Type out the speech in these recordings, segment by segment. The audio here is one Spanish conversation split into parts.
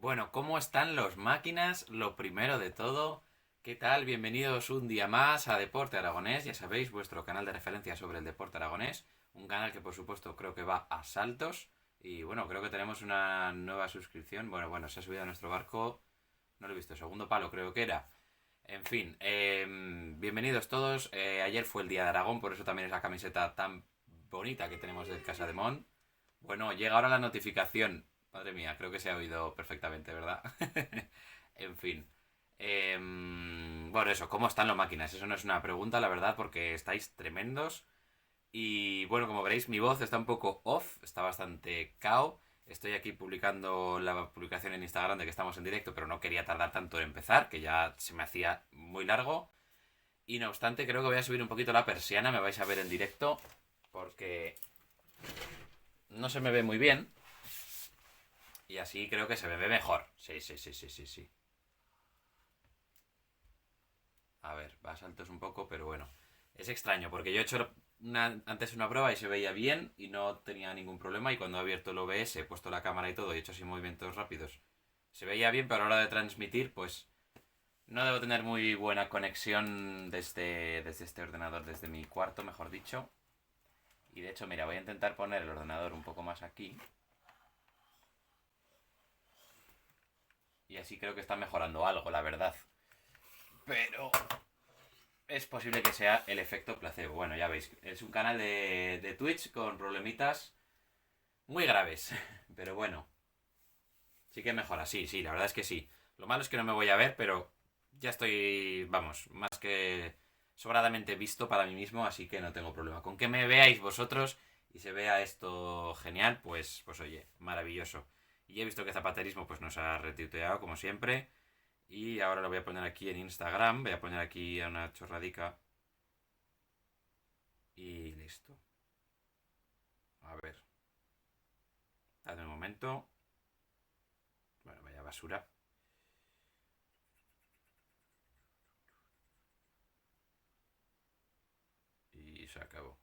Bueno, ¿cómo están los máquinas? Lo primero de todo, ¿qué tal? Bienvenidos un día más a Deporte Aragonés, ya sabéis, vuestro canal de referencia sobre el deporte aragonés, un canal que por supuesto creo que va a saltos y bueno, creo que tenemos una nueva suscripción, bueno, se ha subido a nuestro barco, no lo he visto, segundo palo creo que era. En fin, bienvenidos todos, ayer fue el Día de Aragón, por eso también es la camiseta tan bonita que tenemos del Casa de Mon. Bueno, llega ahora la notificación. Madre mía, creo que se ha oído perfectamente, ¿verdad? En fin. Bueno, eso, ¿cómo están las máquinas? Eso no es una pregunta, la verdad, porque estáis tremendos. Y bueno, como veréis, mi voz está un poco off, está bastante cao. Estoy aquí publicando la publicación en Instagram de que estamos en directo, pero no quería tardar tanto en empezar, que ya se me hacía muy largo. Y no obstante, creo que voy a subir un poquito la persiana, me vais a ver en directo, porque no se me ve muy bien. Y así creo que se me ve mejor. Sí, sí, sí, sí, sí, sí. A ver, va a saltos un poco, pero bueno. Es extraño, porque yo he hecho antes una prueba y se veía bien y no tenía ningún problema. Y cuando he abierto el OBS, he puesto la cámara y todo, y he hecho así movimientos rápidos, se veía bien, pero a la hora de transmitir, pues no debo tener muy buena conexión desde este ordenador, desde mi cuarto, mejor dicho. Y de hecho, mira, voy a intentar poner el ordenador un poco más aquí. Y así creo que está mejorando algo, la verdad. Pero es posible que sea el efecto placebo. Bueno, ya veis, es un canal de Twitch con problemitas muy graves. Pero bueno, sí que mejora, sí, sí, la verdad es que sí. Lo malo es que no me voy a ver, pero ya estoy, vamos, más que sobradamente visto para mí mismo, así que no tengo problema. Con que me veáis vosotros y se vea esto genial, pues oye, maravilloso. Y he visto que Zapaterismo pues nos ha retuiteado, como siempre. Y ahora lo voy a poner aquí en Instagram, voy a poner aquí a una chorradica y listo. A ver, dame un momento. Bueno, vaya basura. Y se acabó.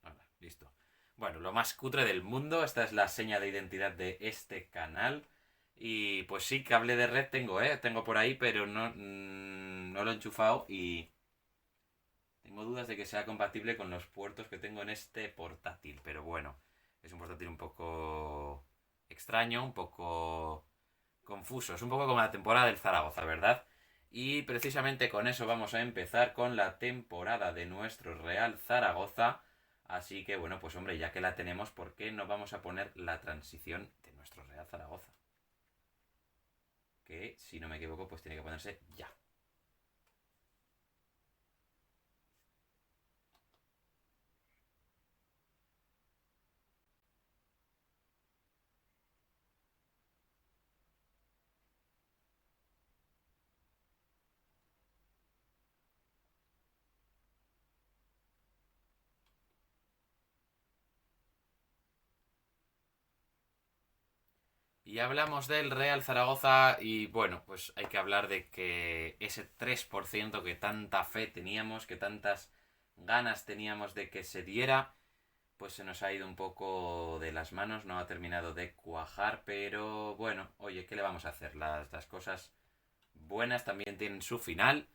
Ahora, listo. Bueno, lo más cutre del mundo. Esta es la seña de identidad de este canal. Y pues sí, cable de red tengo, ¿eh? Tengo por ahí, pero no lo he enchufado y tengo dudas de que sea compatible con los puertos que tengo en este portátil. Pero bueno, es un portátil un poco extraño, un poco confuso. Es un poco como la temporada del Zaragoza, ¿verdad? Y precisamente con eso vamos a empezar con la temporada de nuestro Real Zaragoza. Así que bueno, pues hombre, ya que la tenemos, ¿por qué no vamos a poner la transición de nuestro Real Zaragoza? Que si no me equivoco, pues tiene que ponerse ya. Y hablamos del Real Zaragoza y bueno, pues hay que hablar de que ese 3% que tanta fe teníamos, que tantas ganas teníamos de que se diera, pues se nos ha ido un poco de las manos, no ha terminado de cuajar, pero bueno, oye, ¿qué le vamos a hacer? Las cosas buenas también tienen su final,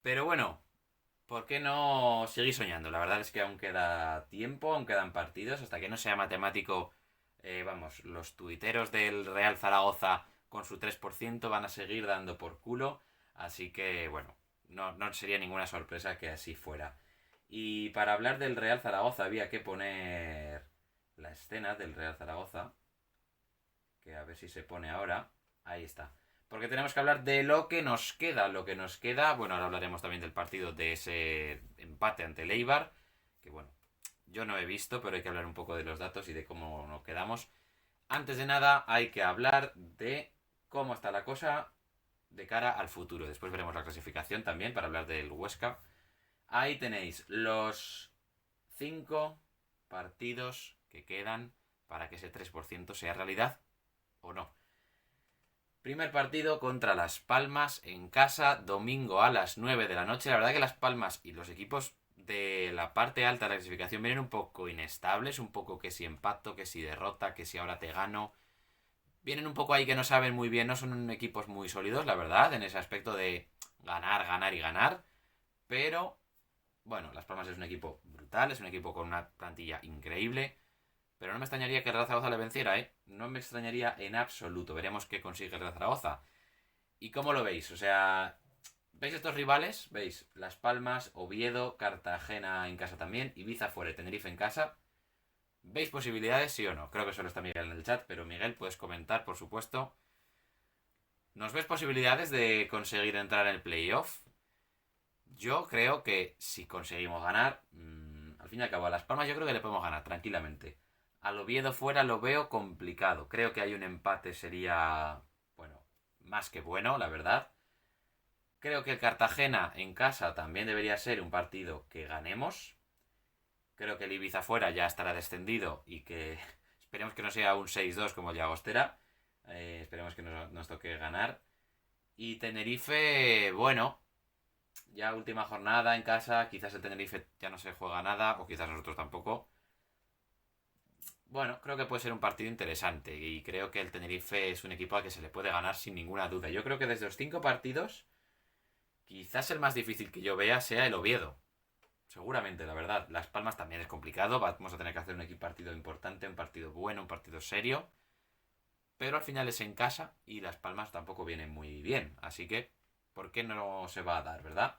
pero bueno, ¿por qué no seguir soñando? La verdad es que aún queda tiempo, aún quedan partidos, hasta que no sea matemático, vamos, los tuiteros del Real Zaragoza con su 3% van a seguir dando por culo, así que bueno, no sería ninguna sorpresa que así fuera. Y para hablar del Real Zaragoza había que poner la escena del Real Zaragoza, que a ver si se pone ahora. Ahí está. Porque tenemos que hablar de lo que nos queda. Lo que nos queda, bueno, ahora hablaremos también del partido de ese empate ante el Eibar, que bueno, yo no he visto, pero hay que hablar un poco de los datos y de cómo nos quedamos. Antes de nada, hay que hablar de cómo está la cosa de cara al futuro. Después veremos la clasificación también para hablar del Huesca. Ahí tenéis los 5 partidos que quedan para que ese 3% sea realidad o no. Primer partido contra Las Palmas en casa, domingo a las 9 de la noche. La verdad que Las Palmas y los equipos de la parte alta de la clasificación vienen un poco inestables, un poco que si empato, que si derrota, que si ahora te gano. Vienen un poco ahí que no saben muy bien, no son equipos muy sólidos, la verdad, en ese aspecto de ganar, ganar y ganar. Pero, bueno, Las Palmas es un equipo brutal, es un equipo con una plantilla increíble. Pero no me extrañaría que el Real Zaragoza le venciera, ¿eh? No me extrañaría en absoluto. Veremos qué consigue el Real Zaragoza. ¿Y cómo lo veis? O sea, ¿veis estos rivales? ¿Veis? Las Palmas, Oviedo, Cartagena en casa también, Ibiza fuera, Tenerife en casa. ¿Veis posibilidades, sí o no? Creo que solo está Miguel en el chat, pero Miguel, puedes comentar, por supuesto. ¿Nos ves posibilidades de conseguir entrar en el playoff? Yo creo que si conseguimos ganar, al fin y al cabo, a Las Palmas yo creo que le podemos ganar tranquilamente. Al Oviedo fuera lo veo complicado. Creo que hay un empate sería, bueno, más que bueno, la verdad. Creo que el Cartagena en casa también debería ser un partido que ganemos. Creo que el Ibiza fuera ya estará descendido y que esperemos que no sea un 6-2 como el Llagostera. Esperemos que nos toque ganar. Y Tenerife, bueno, ya última jornada en casa, quizás el Tenerife ya no se juega nada, o quizás nosotros tampoco. Bueno, creo que puede ser un partido interesante y creo que el Tenerife es un equipo al que se le puede ganar sin ninguna duda. Yo creo que desde los 5 partidos, quizás el más difícil que yo vea sea el Oviedo. Seguramente, la verdad. Las Palmas también es complicado, vamos a tener que hacer un equipo partido importante, un partido bueno, un partido serio. Pero al final es en casa y Las Palmas tampoco vienen muy bien. Así que, ¿por qué no se va a dar, verdad?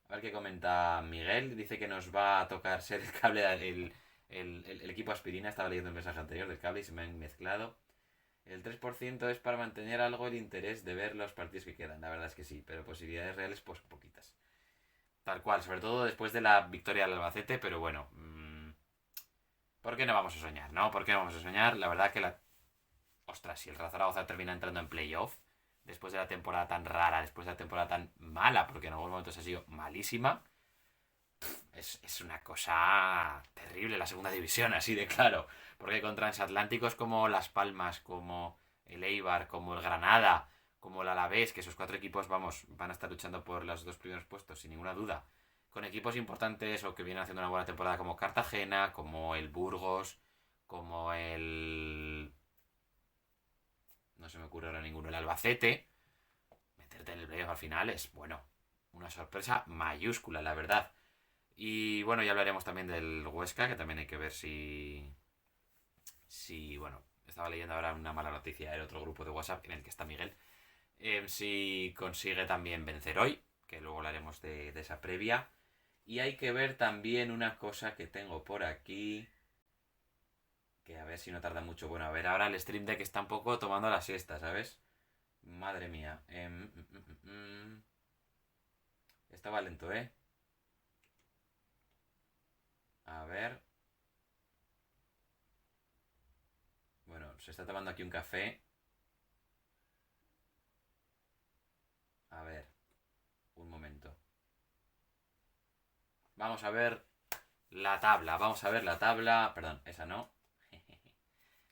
A ver qué comenta Miguel. Dice que nos va a tocar ser el cable, el equipo aspirina. Estaba leyendo el mensaje anterior del cable y se me han mezclado. El 3% es para mantener algo el interés de ver los partidos que quedan. La verdad es que sí, pero posibilidades reales, pues poquitas. Tal cual, sobre todo después de la victoria del Albacete, pero bueno. ¿Por qué no vamos a soñar, no? ¿Por qué no vamos a soñar? La verdad que la. Ostras, si el Real Zaragoza termina entrando en playoff, después de la temporada tan rara, después de la temporada tan mala, porque en algunos momentos ha sido malísima, es una cosa terrible la segunda división, así de claro. Porque con transatlánticos como Las Palmas, como el Eibar, como el Granada, como el Alavés, que esos 4 equipos, vamos, van a estar luchando por los 2 primeros puestos, sin ninguna duda. Con equipos importantes o que vienen haciendo una buena temporada como Cartagena, como el Burgos, como el. No se me ocurre ahora ninguno, el Albacete. Meterte en el playoff al final es, bueno, una sorpresa mayúscula, la verdad. Y bueno, ya hablaremos también del Huesca, que también hay que ver si bueno, estaba leyendo ahora una mala noticia en otro grupo de WhatsApp en el que está Miguel. Si consigue también vencer hoy, que luego hablaremos de esa previa. Y hay que ver también una cosa que tengo por aquí. Que a ver si no tarda mucho. Bueno, a ver, ahora el Stream Deck está un poco tomando la siesta, ¿sabes? Madre mía. Estaba lento, ¿eh? A ver. Bueno, se está tomando aquí un café. A ver, un momento. Vamos a ver la tabla. Vamos a ver la tabla. Perdón, esa no.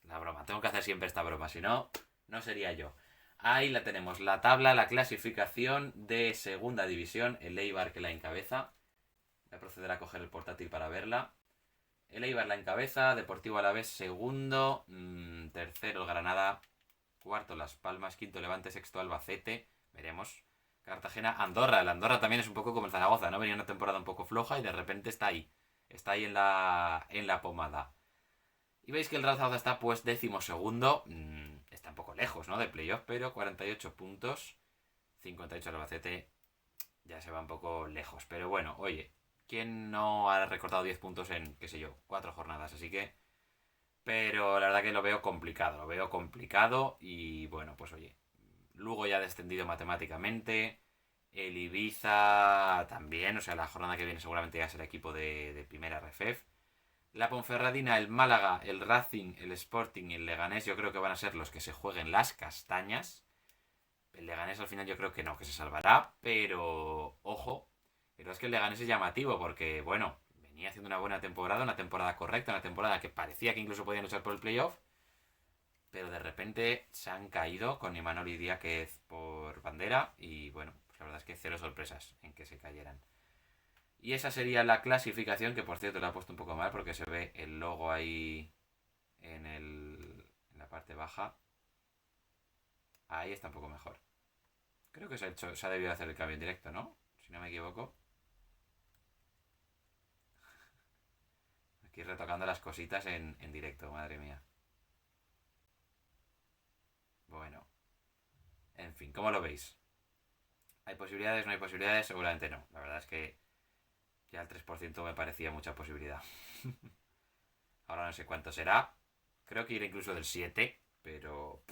La broma. Tengo que hacer siempre esta broma. Si no, no sería yo. Ahí la tenemos. La tabla, la clasificación de segunda división. El Eibar que la encabeza. Voy a proceder a coger el portátil para verla. El Eibar la encabeza. Deportivo Alavés segundo. Tercero el Granada. Cuarto Las Palmas. Quinto Levante. Sexto Albacete. Veremos. Cartagena, Andorra. El Andorra también es un poco como el Zaragoza, ¿no? Venía una temporada un poco floja y de repente está ahí. Está ahí en la pomada. Y veis que el Real Zaragoza está pues 12º. Está un poco lejos, ¿no? Del playoff, pero 48 puntos. 58 el Albacete. Ya se va un poco lejos. Pero bueno, oye. ¿Quién no ha recortado 10 puntos en, qué sé yo, 4 jornadas? Así que. Pero la verdad que lo veo complicado. Lo veo complicado. Y bueno, pues oye. Lugo ya ha descendido matemáticamente. El Ibiza también. O sea, la jornada que viene seguramente ya será equipo de primera RFEF. La Ponferradina, el Málaga, el Racing, el Sporting y el Leganés yo creo que van a ser los que se jueguen las castañas. El Leganés al final yo creo que no, que se salvará, pero ojo, pero es que el Leganés es llamativo porque, bueno, venía haciendo una temporada correcta, una temporada que parecía que incluso podían luchar por el playoff, pero de repente se han caído con Imanol y Díaz por bandera y, bueno, pues la verdad es que cero sorpresas en que se cayeran. Y esa sería la clasificación, que por cierto la he puesto un poco mal porque se ve el logo ahí en la parte baja. Ahí está un poco mejor. Creo que se ha debido hacer el cambio en directo, ¿no? Si no me equivoco. Aquí retocando las cositas en directo, madre mía. Bueno, en fin, ¿cómo lo veis? ¿Hay posibilidades? ¿No hay posibilidades? Seguramente no. La verdad es que ya el 3% me parecía mucha posibilidad. Ahora no sé cuánto será. Creo que irá incluso del 7, pero...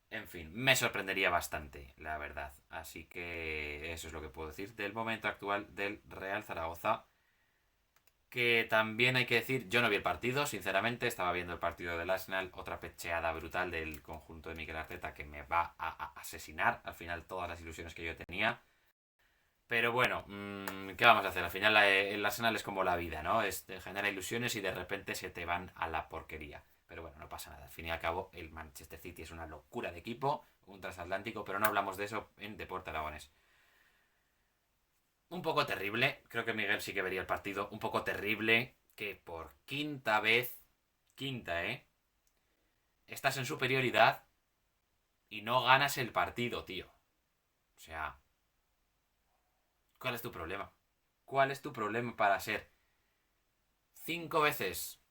En fin, me sorprendería bastante, la verdad. Así que eso es lo que puedo decir del momento actual del Real Zaragoza. Que también hay que decir, yo no vi el partido, sinceramente, estaba viendo el partido del Arsenal, otra pecheada brutal del conjunto de Mikel Arteta que me va a asesinar al final todas las ilusiones que yo tenía. Pero bueno, ¿qué vamos a hacer? Al final el Arsenal es como la vida, ¿no? Te genera ilusiones y de repente se te van a la porquería. Pero bueno, no pasa nada. Al fin y al cabo, el Manchester City es una locura de equipo, un transatlántico, pero no hablamos de eso en Deporte Aragones. Un poco terrible, creo que Miguel sí que vería el partido. Un poco terrible que por quinta vez, quinta, estás en superioridad y no ganas el partido, tío. O sea, ¿cuál es tu problema? ¿Cuál es tu problema para ser cinco veces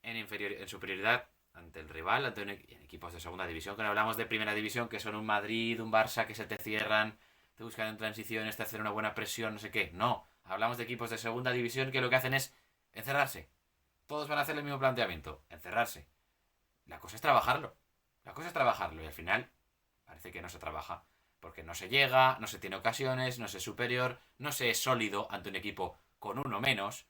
en superioridad ante el rival, ante en equipos de segunda división, que no hablamos de primera división, que son un Madrid, un Barça que se te cierran, te buscan en transiciones, te hacen una buena presión, no sé qué? No, hablamos de equipos de segunda división que lo que hacen es encerrarse. Todos van a hacer el mismo planteamiento, encerrarse. La cosa es trabajarlo. La cosa es trabajarlo y al final parece que no se trabaja. Porque no se llega, no se tiene ocasiones, no se es superior, no se es sólido ante un equipo con uno menos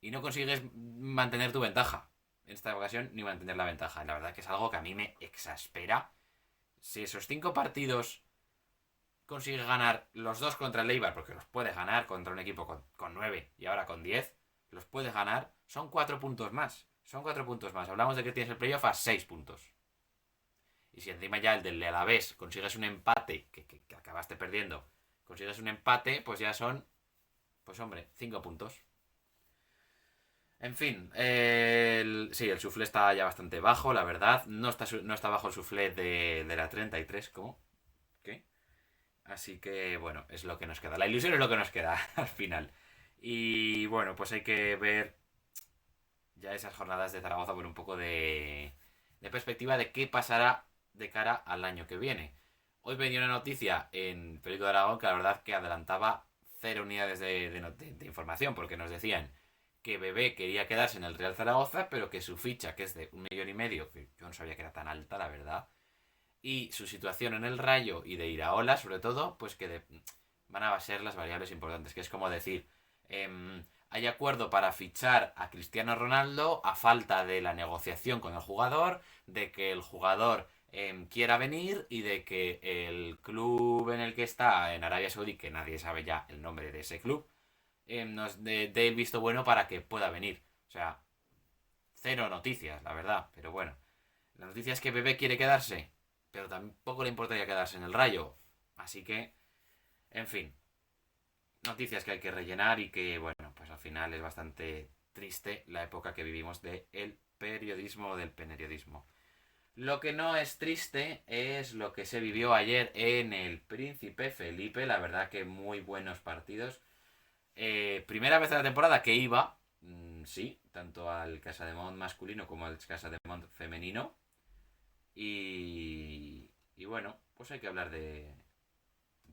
y no consigues mantener tu ventaja. En esta ocasión ni mantener la ventaja. La verdad que es algo que a mí me exaspera. Si esos cinco partidos consigues ganar los dos contra el Eibar, porque los puedes ganar contra un equipo con 9 y ahora con 10, los puedes ganar, son 4 puntos más. Son 4 puntos más. Hablamos de que tienes el playoff a 6 puntos. Y si encima ya el del Alavés consigues un empate, que acabaste perdiendo, consigues un empate, pues ya son, pues hombre, 5 puntos. En fin, sí, el suflé está ya bastante bajo, la verdad. No está bajo el suflé de la 33, ¿cómo? ¿Qué? Así que, bueno, es lo que nos queda. La ilusión es lo que nos queda al final. Y bueno, pues hay que ver ya esas jornadas de Zaragoza con un poco de perspectiva de qué pasará de cara al año que viene. Hoy venía una noticia en Periódico de Aragón que la verdad que adelantaba 0 unidades de información, porque nos decían que Bebé quería quedarse en el Real Zaragoza, pero que su ficha, que es de 1,5 millones, que yo no sabía que era tan alta, la verdad, y su situación en el Rayo y de Iraola, sobre todo, pues que van a ser las variables importantes, que es como decir, hay acuerdo para fichar a Cristiano Ronaldo a falta de la negociación con el jugador, de que el jugador quiera venir y de que el club en el que está, en Arabia Saudí, que nadie sabe ya el nombre de ese club, nos dé el visto bueno para que pueda venir. O sea, cero noticias, la verdad, pero bueno. La noticia es que Bebé quiere quedarse, pero tampoco le importaría quedarse en el Rayo. Así que, en fin, noticias que hay que rellenar y que, bueno, pues al final es bastante triste la época que vivimos del periodismo o del peneriodismo. Lo que no es triste es lo que se vivió ayer en el Príncipe Felipe, la verdad que muy buenos partidos. Primera vez de la temporada que iba, sí, tanto al Casa de Mont masculino como al Casa de Mont femenino. Y bueno, pues hay que hablar de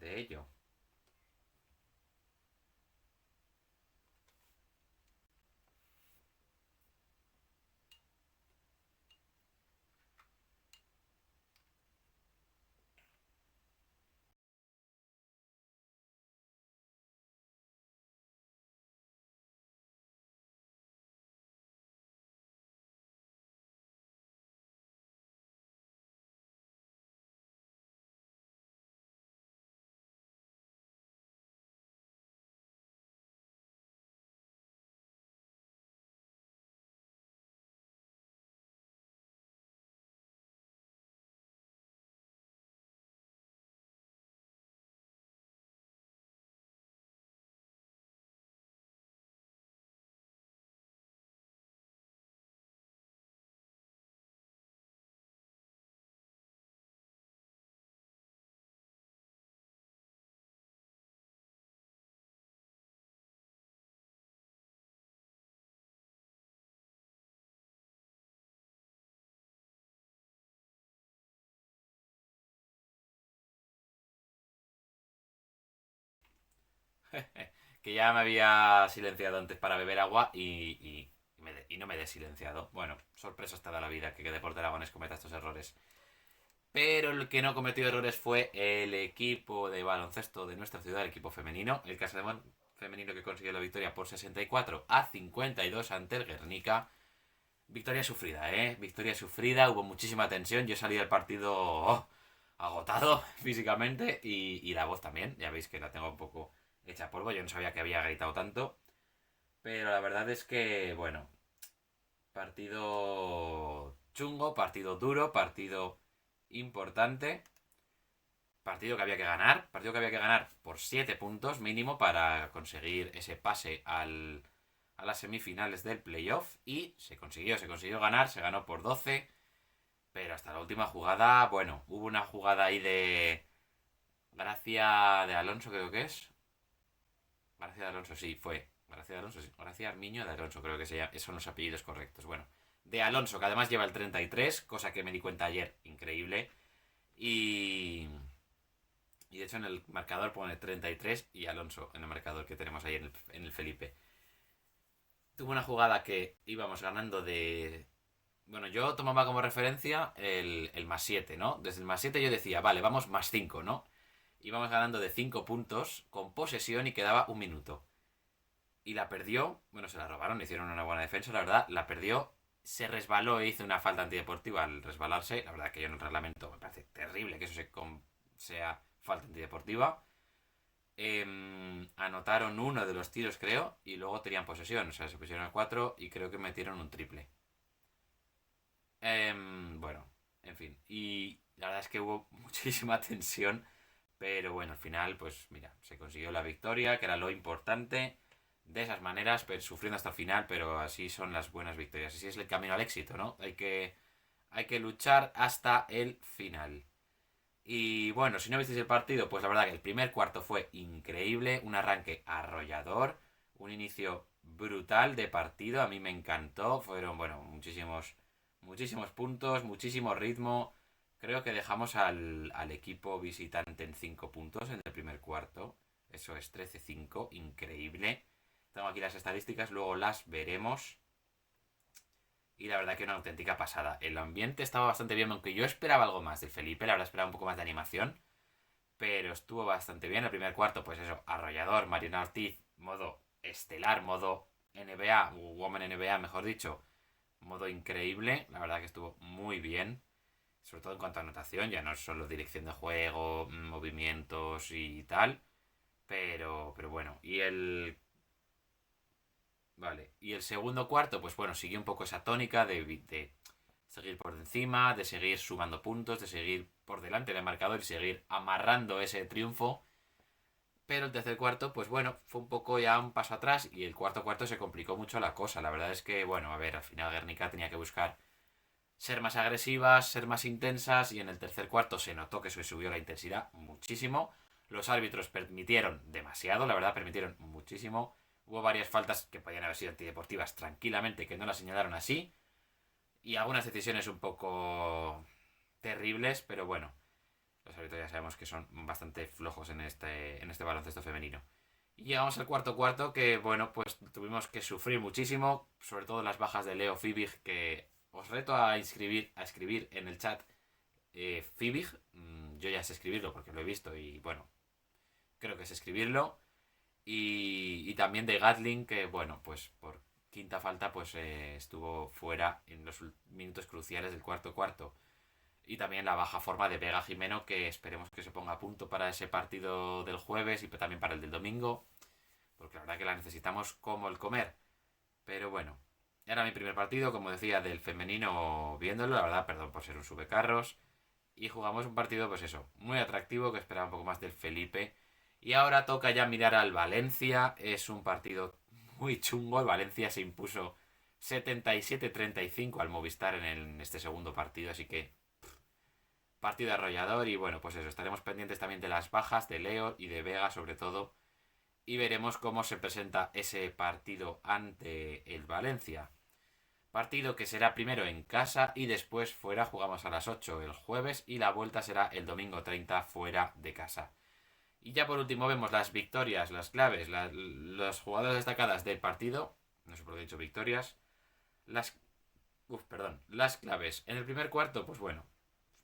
ello. Que ya me había silenciado antes para beber agua y no me he desilenciado. Bueno, sorpresa está da la vida que Deporte Aragonés cometa estos errores. Pero el que no cometió errores fue el equipo de baloncesto de nuestra ciudad, el equipo femenino, el Casademón femenino que consiguió la victoria por 64-52 ante el Guernica. Victoria sufrida, ¿eh? Victoria sufrida, hubo muchísima tensión. Yo salí del partido agotado físicamente y la voz también. Ya veis que la tengo un poco hecha polvo. Yo no sabía que había gritado tanto. Pero la verdad es que, bueno, partido chungo, partido duro, partido importante. Partido que había que ganar por 7 puntos mínimo para conseguir ese pase a las semifinales del playoff y se consiguió ganar, se ganó por 12, pero hasta la última jugada, bueno, hubo una jugada ahí de Gracia de Alonso creo que es. Gracia de Alonso, sí, fue. Gracia de Alonso, sí. Gracia Armiño de Alonso, creo que se llama. Esos son los apellidos correctos. Bueno, de Alonso, que además lleva el 33, cosa que me di cuenta ayer, increíble. Y, y de hecho en el marcador pone 33 y Alonso en el marcador que tenemos ahí en el Felipe. Tuvo una jugada que íbamos ganando de... Bueno, yo tomaba como referencia el más 7, ¿no? Desde el más 7 yo decía, vale, vamos más 5, ¿no? Íbamos ganando de 5 puntos con posesión y quedaba un minuto. Y la perdió, bueno, se la robaron, hicieron una buena defensa, la verdad, la perdió, se resbaló e hizo una falta antideportiva al resbalarse. La verdad que yo en el reglamento me parece terrible que eso sea falta antideportiva. Anotaron uno de los tiros, creo, y luego tenían posesión. O sea, se pusieron a 4 y creo que metieron un triple. Bueno, en fin. Y la verdad es que hubo muchísima tensión. Pero bueno, al final, pues mira, se consiguió la victoria, que era lo importante. De esas maneras, pero sufriendo hasta el final, pero así son las buenas victorias. Así es el camino al éxito, ¿no? Hay que luchar hasta el final. Y bueno, si no visteis el partido, pues la verdad que el primer cuarto fue increíble, un arranque arrollador, un inicio brutal de partido, a mí me encantó, fueron, bueno, muchísimos puntos, muchísimo ritmo. Creo que dejamos al equipo visitante en 5 puntos en el primer cuarto, eso es 13-5, increíble. Tengo aquí las estadísticas, luego las veremos. Y la verdad que una auténtica pasada. El ambiente estaba bastante bien, aunque yo esperaba algo más del Felipe, la verdad esperaba un poco más de animación. Pero estuvo bastante bien. El primer cuarto, pues eso, arrollador, Mariana Ortiz, modo estelar, modo NBA, Woman NBA, mejor dicho, modo increíble. La verdad que estuvo muy bien. Sobre todo en cuanto a anotación, ya no es solo dirección de juego, movimientos y tal. Pero bueno, Vale. Y el segundo cuarto, pues bueno, siguió un poco esa tónica de seguir por encima, de seguir sumando puntos, de seguir por delante del marcador y seguir amarrando ese triunfo. Pero el tercer cuarto, pues bueno, fue un poco ya un paso atrás y el cuarto cuarto se complicó mucho la cosa. La verdad es que, bueno, a ver, al final Guernica tenía que buscar ser más agresivas, ser más intensas y en el tercer cuarto se notó que se subió la intensidad muchísimo. Los árbitros permitieron demasiado, la verdad, permitieron muchísimo. Hubo varias faltas que podían haber sido antideportivas tranquilamente que no las señalaron así. Y algunas decisiones un poco terribles, pero bueno, los árbitros ya sabemos que son bastante flojos en este baloncesto femenino. Y llegamos al cuarto cuarto que, bueno, pues tuvimos que sufrir muchísimo, sobre todo las bajas de Leo Fibig, que os reto a escribir en el chat Fibig. Yo ya sé escribirlo porque lo he visto y, bueno, creo que sé escribirlo. Y también de Gatling, que bueno, pues por quinta falta pues estuvo fuera en los minutos cruciales del cuarto cuarto. Y también la baja forma de Vega Jimeno, que esperemos que se ponga a punto para ese partido del jueves y también para el del domingo, porque la verdad que la necesitamos como el comer. Pero bueno, era mi primer partido, como decía, del femenino viéndolo, la verdad, perdón por ser un subecarros. Y jugamos un partido, pues eso, muy atractivo, que esperaba un poco más del Felipe. Y ahora toca ya mirar al Valencia. Es un partido muy chungo. El Valencia se impuso 77-35 al Movistar en este segundo partido. Así que partido arrollador. Y bueno, pues eso, estaremos pendientes también de las bajas de Leo y de Vega sobre todo. Y veremos cómo se presenta ese partido ante el Valencia. Partido que será primero en casa y después fuera. Jugamos a las 8 el jueves y la vuelta será el domingo 30 fuera de casa. Y ya por último vemos las victorias, las claves, las jugadas destacadas del partido. No sé por qué he dicho victorias. Las... perdón. Las claves. En el primer cuarto, pues bueno.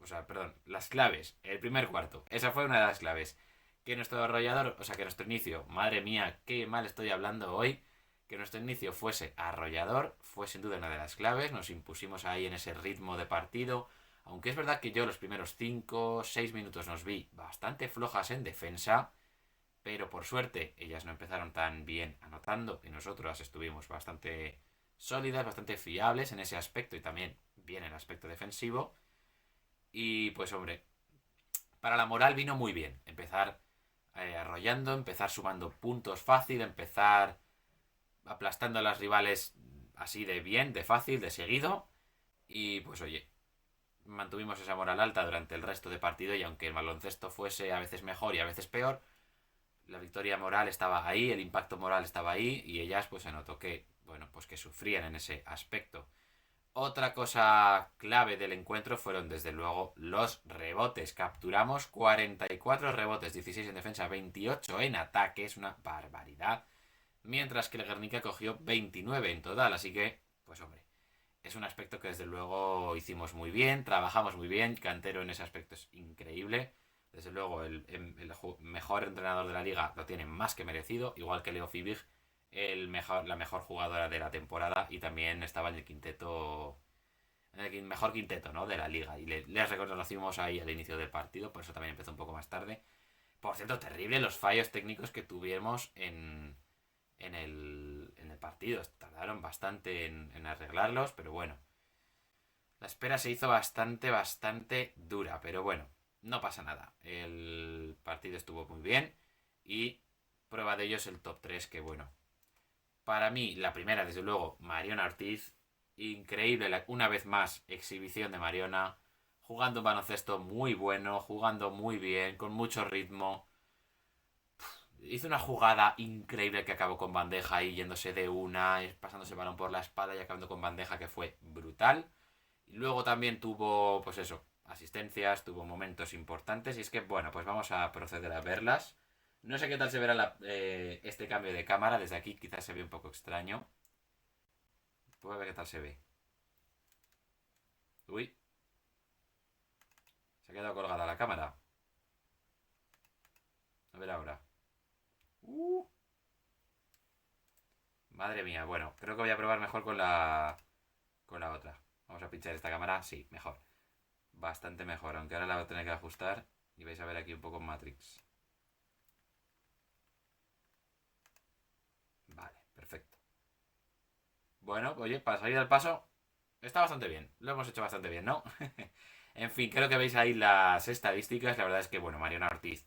O sea, perdón. Las claves. El primer cuarto. Esa fue una de las claves. Que nuestro arrollador, o sea, que nuestro inicio, madre mía, qué mal estoy hablando hoy. Que nuestro inicio fuese arrollador, fue sin duda una de las claves. Nos impusimos ahí en ese ritmo de partido. Aunque es verdad que yo los primeros 5 o 6 minutos nos vi bastante flojas en defensa. Pero por suerte ellas no empezaron tan bien anotando y nosotros estuvimos bastante sólidas, bastante fiables en ese aspecto y también bien en el aspecto defensivo. Y pues hombre, para la moral vino muy bien empezar arrollando, empezar sumando puntos fácil, empezar aplastando a las rivales así de bien, de fácil, de seguido. Y pues oye, mantuvimos esa moral alta durante el resto de partido y aunque el baloncesto fuese a veces mejor y a veces peor, la victoria moral estaba ahí, el impacto moral estaba ahí y ellas pues se notó que, bueno, pues que sufrían en ese aspecto. Otra cosa clave del encuentro fueron desde luego los rebotes. Capturamos 44 rebotes, 16 en defensa, 28 en ataque, es una barbaridad. Mientras que el Guernica cogió 29 en total, así que, pues hombre, es un aspecto que desde luego hicimos muy bien, trabajamos muy bien, Cantero en ese aspecto es increíble. Desde luego el mejor entrenador de la liga lo tiene más que merecido, igual que Leo Fibig, la mejor jugadora de la temporada y también estaba en el quinteto, en el mejor quinteto, ¿no?, de la liga y les reconocimos ahí al inicio del partido, por eso también empezó un poco más tarde. Por cierto, terrible los fallos técnicos que tuvimos en el partido. Tardaron bastante en arreglarlos, pero bueno. La espera se hizo bastante, bastante dura, pero bueno, no pasa nada. El partido estuvo muy bien y prueba de ello es el top 3 que bueno. Para mí, la primera, desde luego, Mariona Ortiz. Increíble, una vez más, exhibición de Mariona. Jugando un baloncesto muy bueno, jugando muy bien, con mucho ritmo. Hizo una jugada increíble que acabó con bandeja y yéndose de una, pasándose el balón por la espalda y acabando con bandeja que fue brutal. Y luego también tuvo, pues eso, asistencias, tuvo momentos importantes y es que, bueno, pues vamos a proceder a verlas. No sé qué tal se verá este cambio de cámara, desde aquí quizás se ve un poco extraño. Voy a ver qué tal se ve. Uy, se ha quedado colgada la cámara. A ver ahora. Uh, Madre mía, bueno, creo que voy a probar mejor con la otra. Vamos a pinchar esta cámara, sí, mejor. Bastante mejor, aunque ahora la voy a tener que ajustar y vais a ver aquí un poco en Matrix. Vale, perfecto. Bueno, oye, para salir al paso, está bastante bien. Lo hemos hecho bastante bien, ¿no? En fin, creo que veis ahí las estadísticas. La verdad es que, bueno, Mariona Ortiz,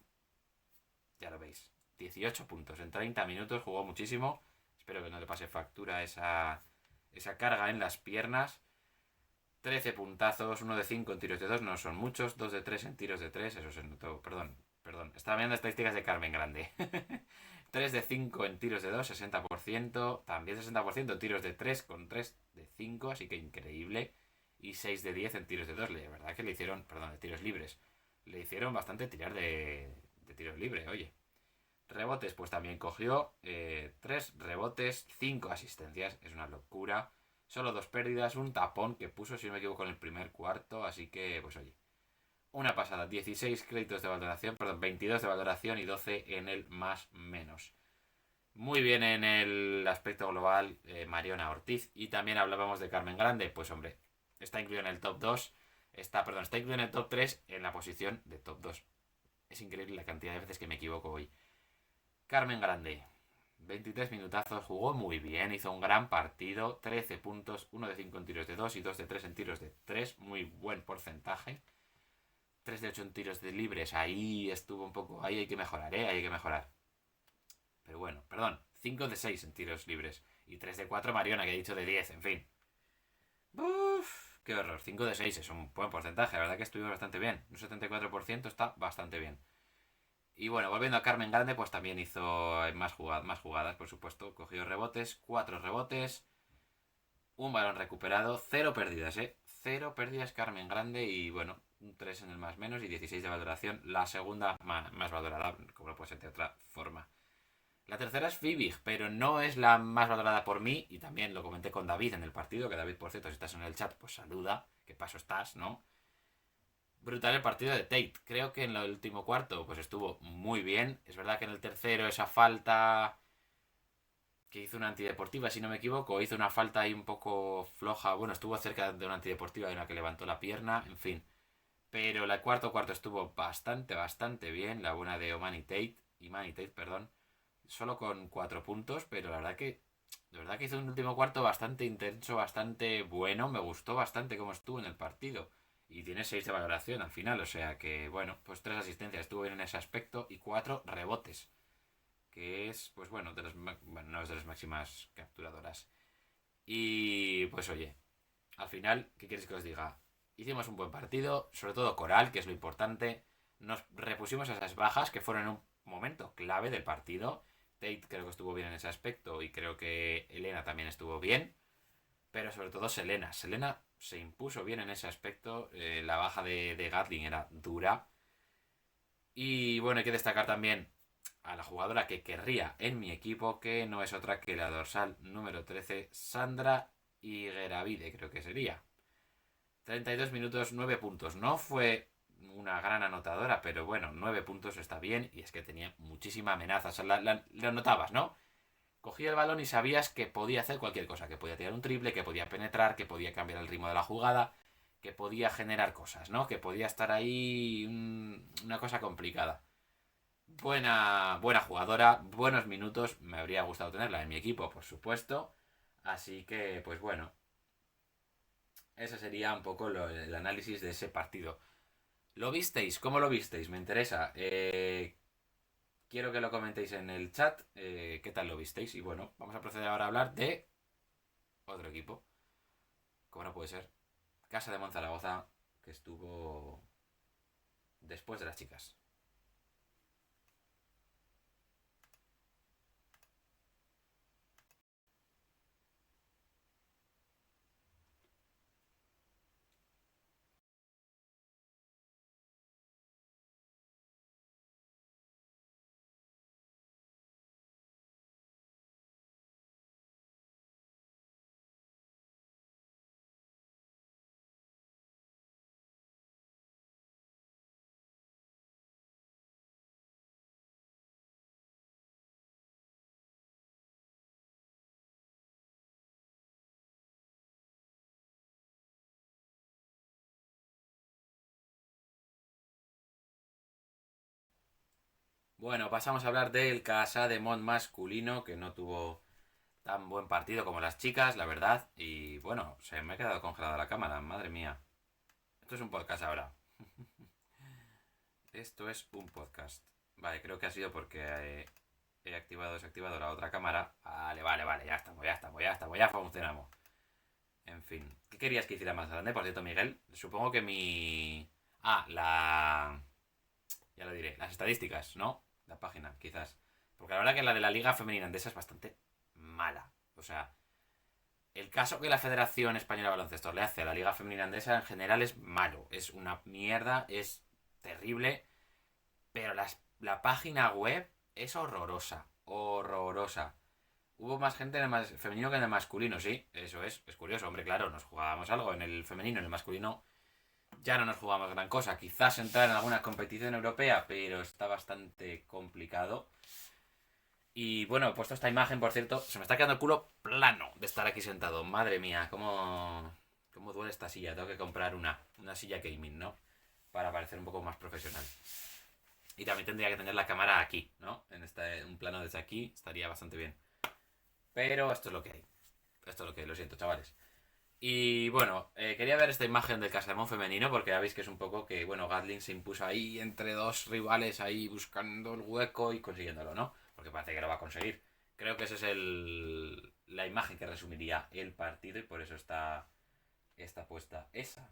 ya lo veis. 18 puntos en 30 minutos, jugó muchísimo. Espero que no le pase factura esa carga en las piernas. 13 puntazos, 1 de 5 en tiros de 2, no son muchos, 2 de 3 en tiros de 3, eso se notó, perdón, estaba viendo estadísticas de Carmen Grande. 3 de 5 en tiros de 2, 60%, también 60% en tiros de 3 con 3 de 5, así que increíble. Y 6 de 10 en tiros de 2, la verdad que le hicieron, perdón, de tiros libres. Le hicieron bastante tirar de tiros libres, oye. Rebotes, pues también cogió 3 rebotes, 5 asistencias, es una locura. Solo 2 pérdidas, un tapón que puso, si no me equivoco, en el primer cuarto. Así que, pues oye, una pasada. 16 créditos de valoración, perdón, 22 de valoración y 12 en el más menos. Muy bien en el aspecto global, Mariona Ortiz. Y también hablábamos de Carmen Grande. Pues hombre, está incluido en el top 2. Está incluido en el top 3 en la posición de top 2. Es increíble la cantidad de veces que me equivoco hoy. Carmen Grande. 23 minutazos, jugó muy bien, hizo un gran partido, 13 puntos, 1 de 5 en tiros de 2 y 2 de 3 en tiros de 3, muy buen porcentaje. 3 de 8 en tiros de libres, ahí estuvo un poco, ahí hay que mejorar, ahí hay que mejorar. Pero bueno, perdón, 5 de 6 en tiros libres y 3 de 4 Mariona, que he dicho de 10, en fin. Uf, qué horror, 5 de 6 es un buen porcentaje, la verdad que estuvimos bastante bien, un 74% está bastante bien. Y bueno, volviendo a Carmen Grande, pues también hizo más jugadas, por supuesto. Cogió rebotes, 4 rebotes, un balón recuperado, 0 pérdidas, 0 pérdidas Carmen Grande y bueno, un 3 en el más menos y 16 de valoración. La segunda más valorada, como no puede ser de otra forma. La tercera es Fibbig, pero no es la más valorada por mí y también lo comenté con David en el partido, que David, por cierto, si estás en el chat, pues saluda, qué paso estás, ¿no? Brutal el partido de Tate. Creo que en el último cuarto pues estuvo muy bien. Es verdad que en el tercero esa falta que hizo una antideportiva, si no me equivoco, hizo una falta ahí un poco floja. Bueno, estuvo cerca de una antideportiva en la que levantó la pierna, en fin. Pero el cuarto estuvo bastante bien. La buena de Imani Tate, perdón. Solo con 4 puntos, pero la verdad que hizo un último cuarto bastante intenso, bastante bueno. Me gustó bastante cómo estuvo en el partido. Y tiene 6 de valoración al final, o sea que, bueno, pues 3 asistencias, estuvo bien en ese aspecto y 4 rebotes, que es, pues bueno, bueno, no es de las máximas capturadoras. Y pues oye, al final, ¿qué quieres que os diga? Hicimos un buen partido, sobre todo Coral, que es lo importante. Nos repusimos a esas bajas que fueron un momento clave del partido. Tate creo que estuvo bien en ese aspecto y creo que Elena también estuvo bien. Pero sobre todo Selena. Selena se impuso bien en ese aspecto. La baja de Gatling era dura. Y bueno, hay que destacar también a la jugadora que querría en mi equipo, que no es otra que la dorsal número 13, Sandra Higueravide, creo que sería. 32 minutos, 9 puntos. No fue una gran anotadora, pero bueno, 9 puntos está bien y es que tenía muchísima amenaza. O sea, lo notabas, ¿no? Cogía el balón y sabías que podía hacer cualquier cosa, que podía tirar un triple, que podía penetrar, que podía cambiar el ritmo de la jugada, que podía generar cosas, ¿no? Que podía estar ahí una cosa complicada. Buena jugadora, buenos minutos, me habría gustado tenerla en mi equipo, por supuesto. Así que, pues bueno, ese sería un poco el análisis de ese partido. ¿Lo visteis? ¿Cómo lo visteis? Me interesa. Quiero que lo comentéis en el chat. ¿Qué tal lo visteis? Y bueno, vamos a proceder ahora a hablar de otro equipo. Como no puede ser. Casa de Monzaragoza, que estuvo después de las chicas. Bueno, pasamos a hablar del Casa de Mont masculino, que no tuvo tan buen partido como las chicas, la verdad. Y bueno, se me ha quedado congelada la cámara, madre mía. Esto es un podcast ahora. Esto es un podcast. Vale, creo que ha sido porque he activado, desactivado la otra cámara. Vale, ya funcionamos. En fin, ¿qué querías que hiciera más grande? Por cierto, Miguel, supongo que mi... Ah, ya lo diré, las estadísticas, ¿no? La página, quizás. Porque la verdad que la de la Liga Femenina Andesa es bastante mala. O sea, el caso que la Federación Española de Baloncesto le hace a la Liga Femenina Andesa en general es malo. Es una mierda, es terrible. Pero la página web es horrorosa. Horrorosa. Hubo más gente en el femenino que en el masculino, sí. Eso es. Es curioso, hombre, claro. Nos jugábamos algo en el femenino, en el masculino ya no nos jugamos gran cosa. Quizás entrar en alguna competición europea, pero está bastante complicado. Y bueno, he puesto esta imagen, por cierto. Se me está quedando el culo plano de estar aquí sentado. Madre mía, cómo duele esta silla. Tengo que comprar una silla gaming, ¿no? Para parecer un poco más profesional. Y también tendría que tener la cámara aquí, ¿no? Un plano desde aquí estaría bastante bien. Pero esto es lo que hay. Esto es lo que hay, lo siento, chavales. Y bueno, quería ver esta imagen del Casamón femenino porque ya veis que es un poco que, bueno, Gatling se impuso ahí entre dos rivales ahí buscando el hueco y consiguiéndolo, ¿no? Porque parece que lo va a conseguir. Creo que esa es la imagen que resumiría el partido y por eso está puesta esa.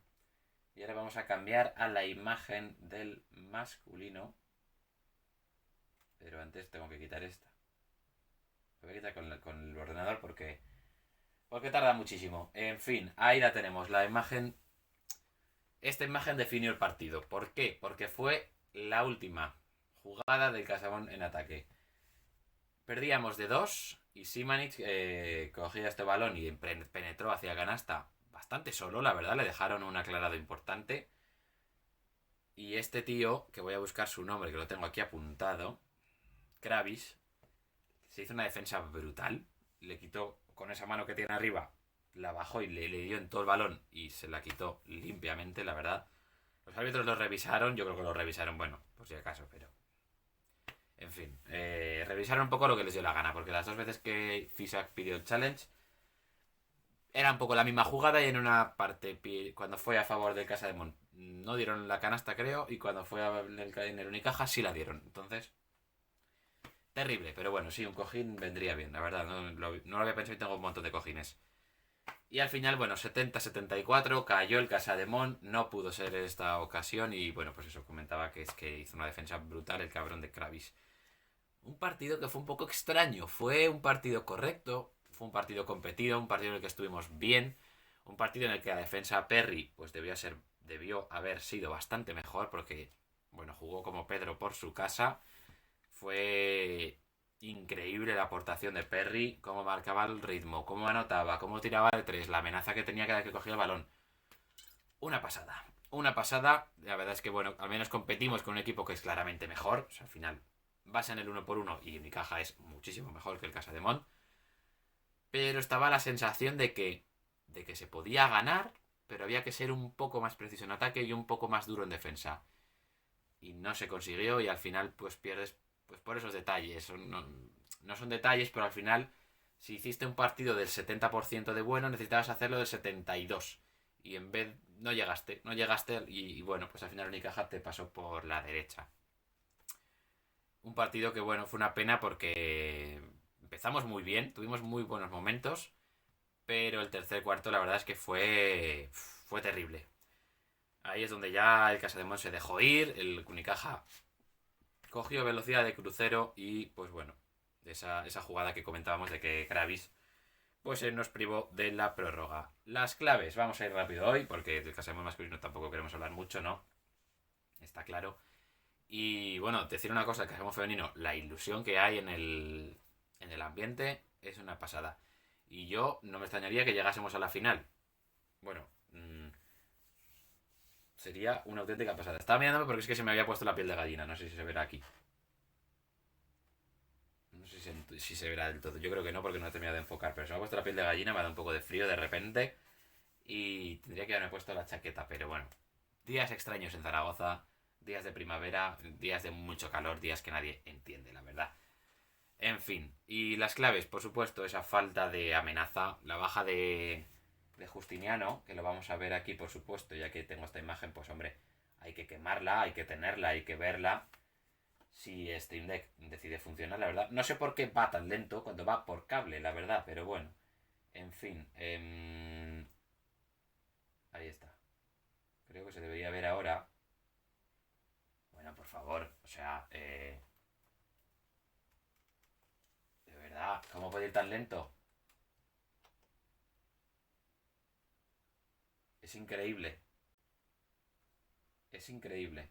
Y ahora vamos a cambiar a la imagen del masculino. Pero antes tengo que quitar esta. Lo voy a quitar con el ordenador porque tarda muchísimo. En fin, ahí la tenemos, la imagen Esta imagen definió el partido. ¿Por qué? Porque fue la última jugada del Casamón en ataque. Perdíamos de 2 y Simanic cogía este balón y penetró hacia canasta bastante solo, la verdad, le dejaron un aclarado importante. Y este tío, que voy a buscar su nombre, que lo tengo aquí apuntado, Kravis, se hizo una defensa brutal, le quitó con esa mano que tiene arriba, la bajó y le dio en todo el balón y se la quitó limpiamente, la verdad. Los árbitros lo revisaron, yo creo que lo revisaron, bueno, por si acaso, pero... En fin, revisaron un poco lo que les dio la gana, porque las dos veces que Fisak pidió el challenge era un poco la misma jugada y en una parte, cuando fue a favor del Casa de Mon, no dieron la canasta, creo, y cuando fue en el Unicaja sí la dieron. Entonces, terrible, pero bueno, sí, un cojín vendría bien, la verdad, no lo había pensado y tengo un montón de cojines. Y al final, bueno, 70-74, cayó el Casa de Mon, no pudo ser esta ocasión y bueno, pues eso comentaba que es que hizo una defensa brutal el cabrón de Kravis. Un partido que fue un poco extraño, fue un partido correcto, fue un partido competido, un partido en el que estuvimos bien, un partido en el que la defensa Perry pues debió haber sido bastante mejor porque, bueno, jugó como Pedro por su casa. Fue increíble la aportación de Perry, cómo marcaba el ritmo, cómo anotaba, cómo tiraba de tres, la amenaza que tenía cada vez que cogía el balón. Una pasada, una pasada. La verdad es que, bueno, al menos competimos con un equipo que es claramente mejor. O sea, al final vas en el 1-1 y Unicaja es muchísimo mejor que el Casa de Mon. Pero estaba la sensación de que se podía ganar, pero había que ser un poco más preciso en ataque y un poco más duro en defensa. Y no se consiguió y al final pues pierdes pues por esos detalles. No son detalles, pero al final si hiciste un partido del 70% de bueno, necesitabas hacerlo del 72%. Y en vez no llegaste y bueno, pues al final Unicaja te pasó por la derecha. Un partido que bueno, fue una pena porque empezamos muy bien, tuvimos muy buenos momentos, pero el tercer cuarto la verdad es que fue terrible. Ahí es donde ya el Casademón se dejó ir, el Unicaja cogió velocidad de crucero y pues bueno, esa jugada que comentábamos de que Kravis pues nos privó de la prórroga. Las claves, vamos a ir rápido hoy porque del Casademón masculino tampoco queremos hablar mucho, ¿no? Está claro. Y bueno, decir una cosa, el Casademón femenino, la ilusión que hay en el ambiente es una pasada. Y yo no me extrañaría que llegásemos a la final. Bueno, sería una auténtica pasada. Estaba mirándome porque es que se me había puesto la piel de gallina. No sé si se verá aquí. No sé si se verá del todo. Yo creo que no porque no he terminado de enfocar. Pero se me ha puesto la piel de gallina, me ha dado un poco de frío de repente. Y tendría que haberme puesto la chaqueta. Pero bueno, días extraños en Zaragoza. Días de primavera. Días de mucho calor. Días que nadie entiende, la verdad. En fin. Y las claves, por supuesto, esa falta de amenaza. La baja de Justiniano, que lo vamos a ver aquí, por supuesto, ya que tengo esta imagen, pues hombre, hay que quemarla, hay que tenerla, hay que verla. Si Stream Deck decide funcionar, la verdad. No sé por qué va tan lento cuando va por cable, la verdad, pero bueno. En fin. Ahí está. Creo que se debería ver ahora. Bueno, por favor, o sea, de verdad, ¿cómo puede ir tan lento? Es increíble. Es increíble.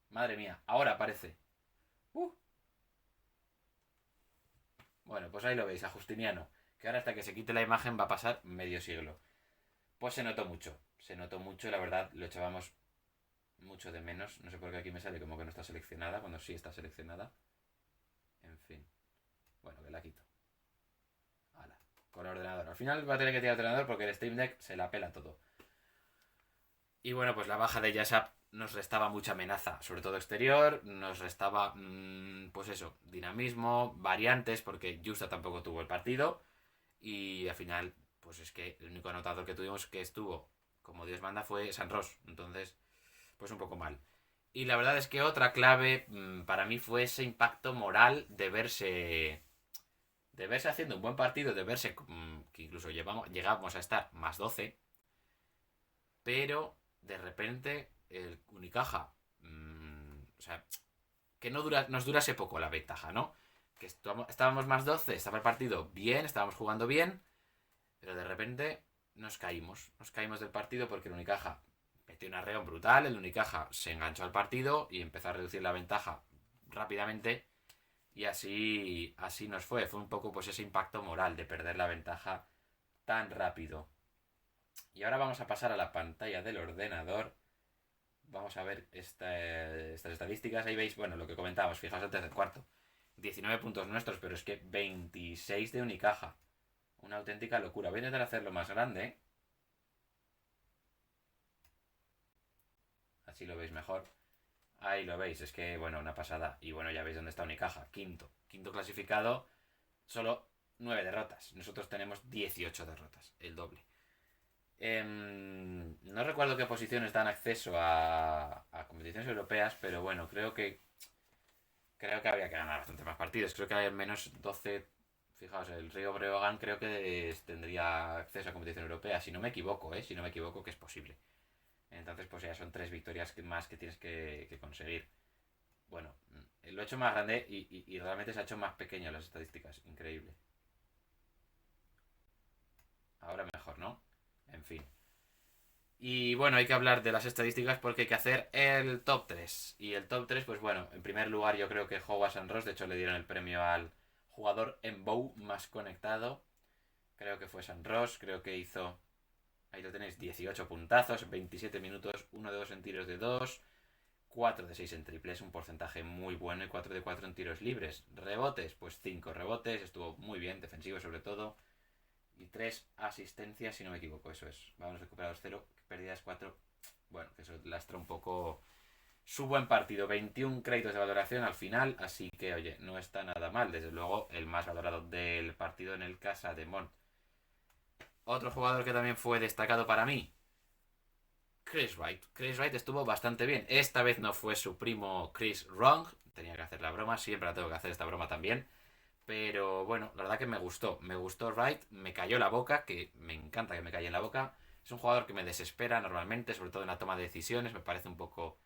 Madre mía, ahora aparece. Uh, Bueno, pues ahí lo veis, a Justiniano. Que ahora hasta que se quite la imagen va a pasar medio siglo. Pues se notó mucho. Se notó mucho, la verdad, lo echábamos mucho de menos. No sé por qué aquí me sale como que no está seleccionada, cuando sí está seleccionada. En fin. Bueno, que la quito. Hala. Con ordenador. Al final va a tener que tirar ordenador porque el Steam Deck se la pela todo. Y bueno, pues la baja de Yasap nos restaba mucha amenaza, sobre todo exterior, nos restaba, pues eso, dinamismo, variantes, porque Justa tampoco tuvo el partido. Y al final, pues es que el único anotador que tuvimos que estuvo como Dios manda fue San Ross. Entonces, pues un poco mal. Y la verdad es que otra clave para mí fue ese impacto moral de verse haciendo un buen partido, de verse que incluso llegamos a estar más 12, pero de repente el Unicaja, o sea, que nos durase poco la ventaja, ¿no? Que estábamos más 12, estaba el partido bien, estábamos jugando bien, Pero de repente nos caímos del partido porque el Unicaja metió un arreón brutal, el Unicaja se enganchó al partido y empezó a reducir la ventaja rápidamente y así nos fue. Fue un poco pues ese impacto moral de perder la ventaja tan rápido. Y ahora vamos a pasar a la pantalla del ordenador. Vamos a ver estas estadísticas. Ahí veis, bueno, lo que comentábamos. Fijaos el tercer cuarto. 19 puntos nuestros, pero es que 26 de Unicaja. Una auténtica locura. Voy a intentar hacerlo más grande, ¿eh? Así lo veis mejor. Ahí lo veis, es que, bueno, una pasada. Y bueno, ya veis dónde está Unicaja. Quinto. Quinto clasificado. Solo 9 derrotas. Nosotros tenemos 18 derrotas. El doble. No recuerdo qué posiciones dan acceso a competiciones europeas, pero bueno, creo que habría que ganar bastante más partidos. Creo que hay al menos 12. Fijaos, el Río Breogán creo que tendría acceso a competición europea. Si no me equivoco, ¿eh? Si no me equivoco, que es posible. Entonces, pues ya son 3 victorias más que tienes que conseguir. Bueno, lo he hecho más grande y realmente se ha hecho más pequeño las estadísticas. Increíble. Ahora mejor, ¿no? En fin. Y bueno, hay que hablar de las estadísticas porque hay que hacer el top 3. Y el top 3 pues bueno, en primer lugar yo creo que Howard and Ross, de hecho le dieron el premio al jugador en bow más conectado. Creo que fue San Ross, creo que hizo, ahí lo tenéis, 18 puntazos, 27 minutos, 1 de 2 en tiros de 2, 4 de 6 en triples, un porcentaje muy bueno y 4 de 4 en tiros libres. Rebotes, pues 5 rebotes, estuvo muy bien, defensivo sobre todo. Y 3 asistencias, si no me equivoco, eso es. Vamos recuperados 0, pérdidas 4. Bueno, que eso lastra un poco su buen partido. 21 créditos de valoración al final, así que, oye, no está nada mal. Desde luego, el más valorado del partido en el Casa de Mon. Otro jugador que también fue destacado para mí, Chris Wright. Chris Wright estuvo bastante bien. Esta vez no fue su primo Chris Wrong. Tenía que hacer la broma, siempre la tengo que hacer esta broma también. Pero bueno, la verdad que me gustó. Me gustó Wright, me cayó la boca, que me encanta que me calle en la boca. Es un jugador que me desespera normalmente, sobre todo en la toma de decisiones. Me parece un poco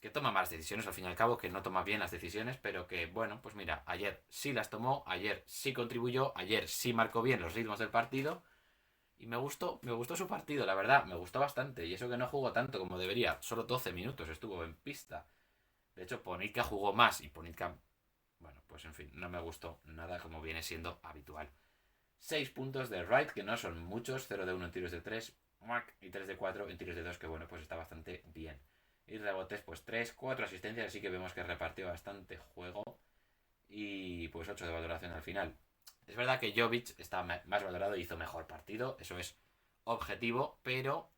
que toma malas decisiones al fin y al cabo, que no toma bien las decisiones, pero que bueno, pues mira, ayer sí las tomó, ayer sí contribuyó, ayer sí marcó bien los ritmos del partido. Y me gustó su partido, la verdad, me gustó bastante. Y eso que no jugó tanto como debería, solo 12 minutos estuvo en pista. De hecho, Ponitka jugó más y Ponitka, bueno, pues en fin, no me gustó nada como viene siendo habitual. 6 puntos de Wright, que no son muchos, 0 de 1 en tiros de 3 y 3 de 4 en tiros de 2, que bueno, pues está bastante bien. Y rebotes, pues 3, 4 asistencias, así que vemos que repartió bastante juego. Y pues 8 de valoración al final. Es verdad que Jovic está más valorado y hizo mejor partido, eso es objetivo, pero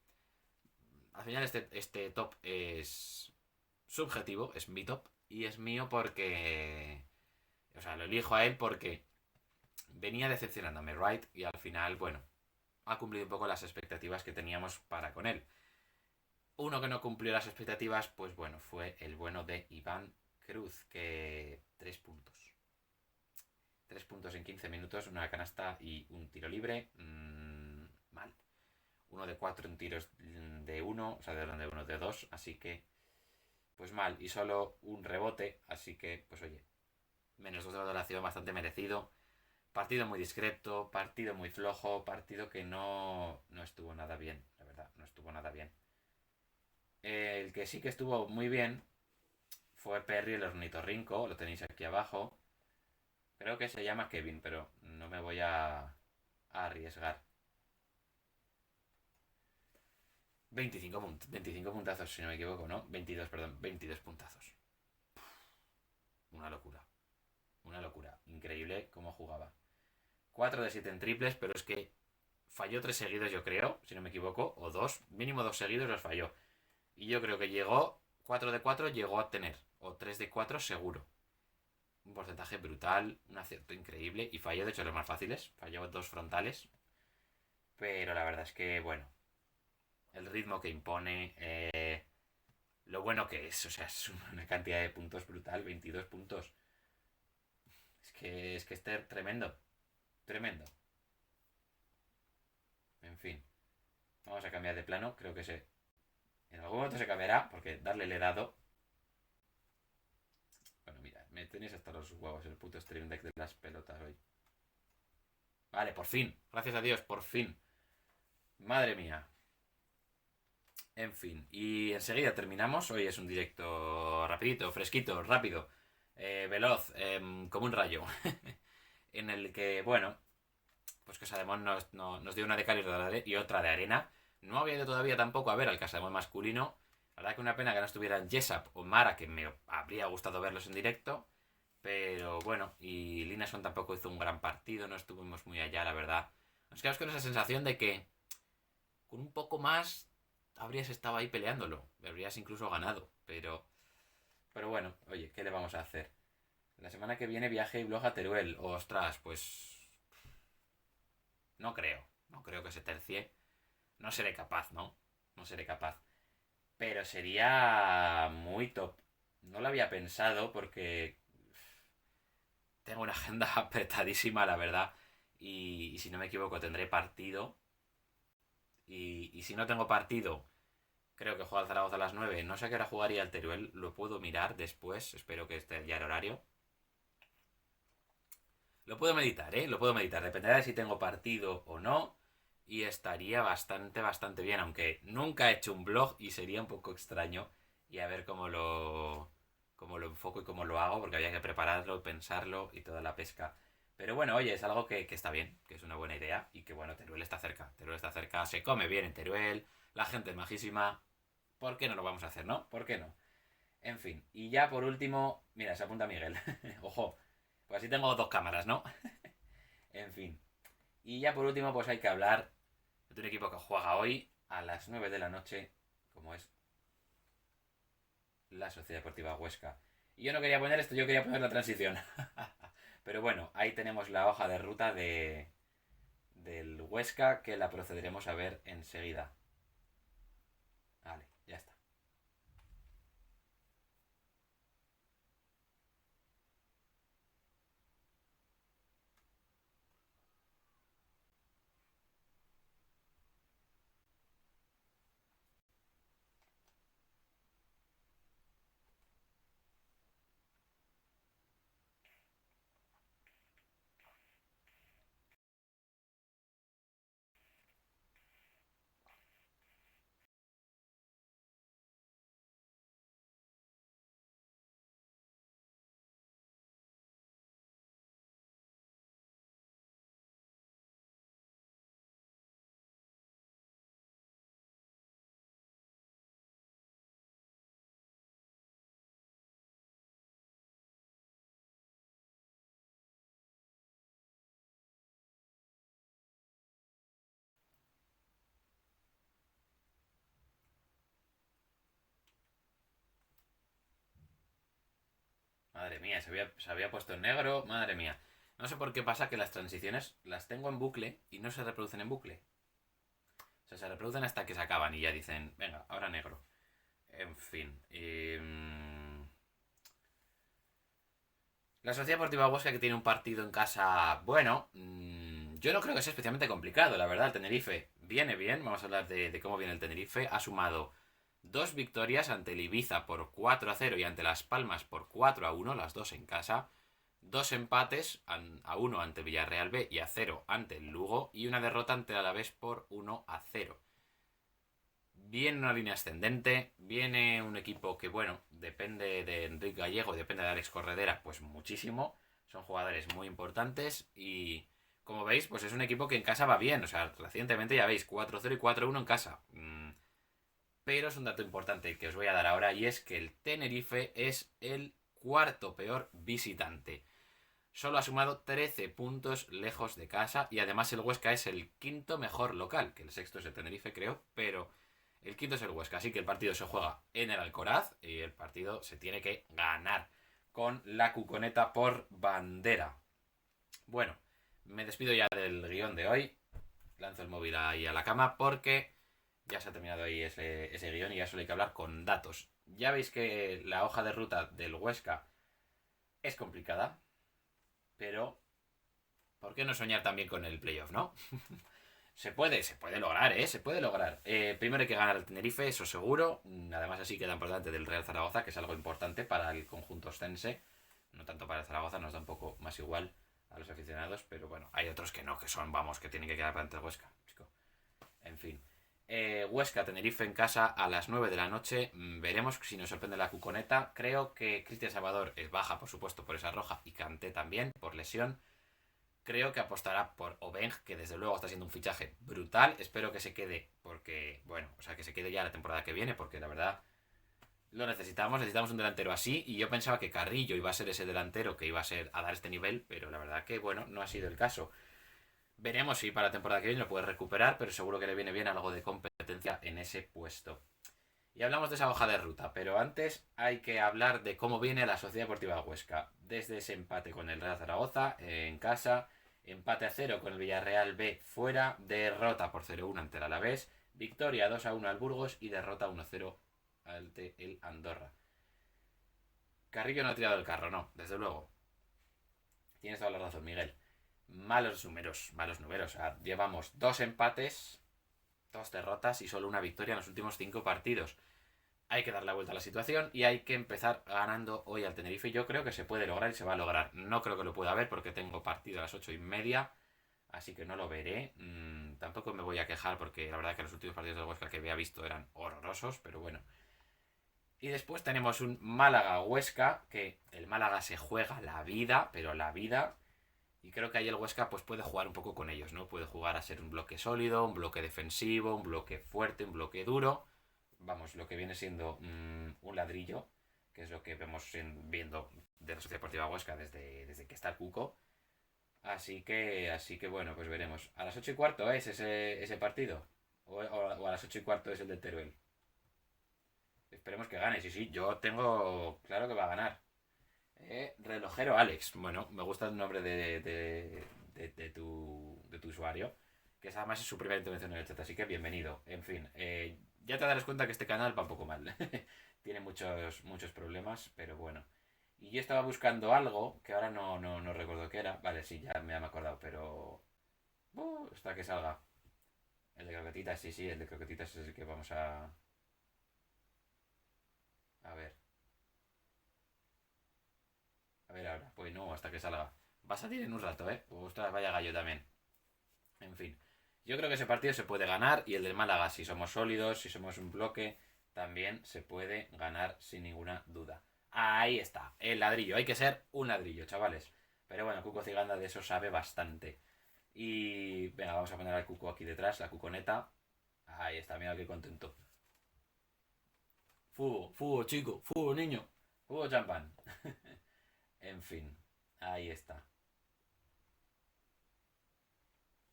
al final este top es subjetivo, es mi top, y es mío porque... O sea, lo elijo a él porque venía decepcionándome, right, y al final, bueno, ha cumplido un poco las expectativas que teníamos para con él. Uno que no cumplió las expectativas, pues bueno, fue el bueno de Iván Cruz, que 3 puntos. 3 puntos en 15 minutos, una canasta y un tiro libre. Mal. Uno de 4 en tiros de 1, o sea, de 1 de 2, así que, pues mal. Y solo un rebote, así que, pues oye, menos 2 de valoración, bastante merecido. Partido muy discreto, partido muy flojo, partido que no estuvo nada bien, la verdad, no estuvo nada bien. El que sí que estuvo muy bien fue Perry el ornitorrinco, lo tenéis aquí abajo. Creo que se llama Kevin, pero no me voy a arriesgar. 25 puntazos, si no me equivoco, ¿no? 22, perdón, 22 puntazos. Una locura, una locura. Increíble cómo jugaba. 4 de 7 en triples, pero es que falló 3 seguidos, yo creo, si no me equivoco, o 2, mínimo 2 seguidos los falló. Y yo creo que llegó, 4 de 4 llegó a tener, o 3 de 4 seguro. Un porcentaje brutal, un acierto increíble, y falló de hecho los más fáciles, falló 2 frontales. Pero la verdad es que, bueno, el ritmo que impone, lo bueno que es, o sea, es una cantidad de puntos brutal, 22 puntos. Es que es tremendo, tremendo. En fin, vamos a cambiar de plano, creo que en algún momento se cambiará, porque darle le he dado. Bueno, mira, me tenéis hasta los huevos el puto stream deck de las pelotas hoy. Vale, por fin. Gracias a Dios, por fin. Madre mía. En fin. Y enseguida terminamos. Hoy es un directo rapidito, fresquito, rápido. Veloz, como un rayo. En el que, bueno, pues Casademón nos dio una de cal y otra de arena. No había ido todavía tampoco a ver al Casademón masculino. La verdad que una pena que no estuvieran Jessup o Mara, que me habría gustado verlos en directo. Pero bueno, y Lineson tampoco hizo un gran partido, no estuvimos muy allá, la verdad. Nos quedamos con esa sensación de que con un poco más habrías estado ahí peleándolo, habrías incluso ganado, pero bueno, oye, ¿qué le vamos a hacer? La semana que viene viaje y blog a Teruel. Ostras, pues no creo que se tercie. No seré capaz, ¿no? No seré capaz. Pero sería muy top. No lo había pensado porque tengo una agenda apretadísima, la verdad. Y si no me equivoco, tendré partido. Y si no tengo partido, creo que juega el Zaragoza a las 9. No sé a qué hora jugaría el Teruel. Lo puedo mirar después. Espero que esté ya el horario. Lo puedo meditar, ¿eh? Lo puedo meditar. Dependerá de si tengo partido o no. Y estaría bastante, bastante bien. Aunque nunca he hecho un blog y sería un poco extraño. Y a ver cómo lo enfoco y cómo lo hago. Porque había que prepararlo, pensarlo y toda la pesca. Pero bueno, oye, es algo que está bien, que es una buena idea. Y que bueno, Teruel está cerca. Teruel está cerca, se come bien en Teruel. La gente es majísima. ¿Por qué no lo vamos a hacer, no? ¿Por qué no? En fin, y ya por último, mira, se apunta Miguel. Ojo, pues así tengo dos cámaras, ¿no? En fin. Y ya por último, pues hay que hablar de un equipo que juega hoy a las 9 de la noche, como es la Sociedad Deportiva Huesca. Y yo no quería poner esto, yo quería poner la transición. Pero bueno, ahí tenemos la hoja de ruta del Huesca que la procederemos a ver enseguida. Vale, ya está. Madre mía, se había puesto en negro. Madre mía. No sé por qué pasa que las transiciones las tengo en bucle y no se reproducen en bucle. O sea, se reproducen hasta que se acaban y ya dicen, venga, ahora negro. En fin. La Sociedad Deportiva Huesca que tiene un partido en casa bueno. Yo no creo que sea especialmente complicado, la verdad. El Tenerife viene bien. Vamos a hablar de cómo viene el Tenerife. Ha sumado dos victorias ante el Ibiza por 4-0 y ante Las Palmas por 4-1, las dos en casa. Dos empates, a 1 ante Villarreal B y a 0 ante el Lugo. Y una derrota ante el Alavés por 1-0. Viene una línea ascendente, viene un equipo que, bueno, depende de Enrique Gallego y depende de Alex Corredera, pues muchísimo. Son jugadores muy importantes y, como veis, pues es un equipo que en casa va bien. O sea, recientemente ya veis, 4-0 y 4-1 en casa. Pero es un dato importante que os voy a dar ahora y es que el Tenerife es el cuarto peor visitante. Solo ha sumado 13 puntos lejos de casa y además el Huesca es el quinto mejor local, que el sexto es el Tenerife creo, pero el quinto es el Huesca, así que el partido se juega en el Alcoraz y el partido se tiene que ganar con la cuconeta por bandera. Bueno, me despido ya del guión de hoy, lanzo el móvil ahí a la cama porque ya se ha terminado ahí ese guión y ya solo hay que hablar con datos. Ya veis que la hoja de ruta del Huesca es complicada, pero ¿por qué no soñar también con el playoff, no? Se puede lograr, ¿eh? Se puede lograr. Primero hay que ganar al Tenerife, eso seguro. Además así quedan por delante del Real Zaragoza, que es algo importante para el conjunto ostense. No tanto para el Zaragoza, nos da un poco más igual. a los aficionados, pero bueno, hay otros que no, que son, vamos, que tienen que quedar para ante el Huesca, chico. En fin. Huesca-Tenerife en casa a las 9 de la noche. Veremos si nos sorprende la cuconeta. Creo que Cristian Salvador es baja, por supuesto, por esa roja, y Kanté también, por lesión. Creo que apostará por Obeng, que desde luego está siendo un fichaje brutal. Espero que se quede, porque, bueno, o sea, que se quede ya la temporada que viene, porque la verdad lo necesitamos un delantero así. Y yo pensaba que Carrillo iba a ser ese delantero que iba a ser a dar este nivel, pero la verdad que, bueno, no ha sido el caso. Veremos si para la temporada que viene lo puede recuperar, pero seguro que le viene bien algo de competencia en ese puesto. Y hablamos de esa hoja de ruta, pero antes hay que hablar de cómo viene la Sociedad Deportiva Huesca. Desde ese empate con el Real Zaragoza en casa, empate a 0 con el Villarreal B fuera, derrota por 0-1 ante el Alavés, victoria 2-1 al Burgos y derrota 1-0 ante el Andorra. Carrillo no ha tirado el carro, no, desde luego. Tienes toda la razón, Miguel. Malos números. O sea, llevamos 2 empates, 2 derrotas y solo una victoria en los últimos 5 partidos. Hay que dar la vuelta a la situación y hay que empezar ganando hoy al Tenerife. Yo creo que se puede lograr y se va a lograr. No creo que lo pueda ver porque tengo partido a las 8:30, así que no lo veré. Tampoco me voy a quejar porque la verdad que los últimos partidos del Huesca que había visto eran horrorosos, pero bueno. Y después tenemos un Málaga-Huesca, que el Málaga se juega la vida, pero la vida. Y creo que ahí el Huesca pues puede jugar un poco con ellos, ¿no? Puede jugar a ser un bloque sólido, un bloque defensivo, un bloque fuerte, un bloque duro. Vamos, lo que viene siendo un ladrillo, que es lo que vemos viendo de la Sociedad Deportiva Huesca desde que está el Cuco. Así que bueno, pues veremos. A las 8:15 es ese partido. O a las 8:15 es el de Teruel. Esperemos que gane. Sí, sí, yo tengo claro que va a ganar. Relojero Alex. Bueno, me gusta el nombre de tu usuario. Que además es su primera intervención en el chat, así que bienvenido. En fin, ya te darás cuenta que este canal va un poco mal. Tiene muchos problemas, pero bueno. Y yo estaba buscando algo que ahora no recuerdo qué era. Vale, sí, ya me he acordado, pero. Hasta que salga. El de croquetitas, sí, sí, el de croquetitas es el que vamos a. A ver. A ver ahora. Pues no, hasta que salga. Va a salir en un rato, ¿eh? Ostras, vaya gallo también. En fin. Yo creo que ese partido se puede ganar y el del Málaga, si somos sólidos, si somos un bloque, también se puede ganar sin ninguna duda. Ahí está, el ladrillo. Hay que ser un ladrillo, chavales. Pero bueno, Cuco Ciganda de eso sabe bastante. Y venga, vamos a poner al Cuco aquí detrás, la cuconeta. Ahí está, mira qué contento. Fútbol, fútbol, chico, fútbol, niño. Fútbol champán. En fin, ahí está.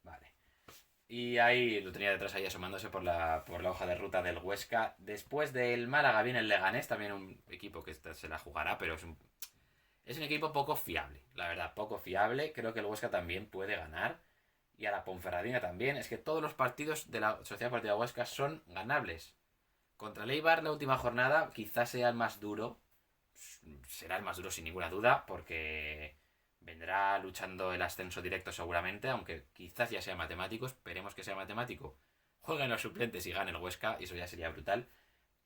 Vale. Y ahí lo tenía detrás ahí asomándose por la hoja de ruta del Huesca. Después del Málaga viene el Leganés, también un equipo que se la jugará, pero es un equipo poco fiable, la verdad, poco fiable. Creo que el Huesca también puede ganar. Y a la Ponferradina también. Es que todos los partidos de la Sociedad Deportiva Huesca son ganables. Contra el Eibar la última jornada quizás sea el más duro. Será el más duro sin ninguna duda, porque vendrá luchando el ascenso directo seguramente, aunque quizás ya sea matemático. Esperemos que sea matemático. Jueguen los suplentes y gane el Huesca, y eso ya sería brutal.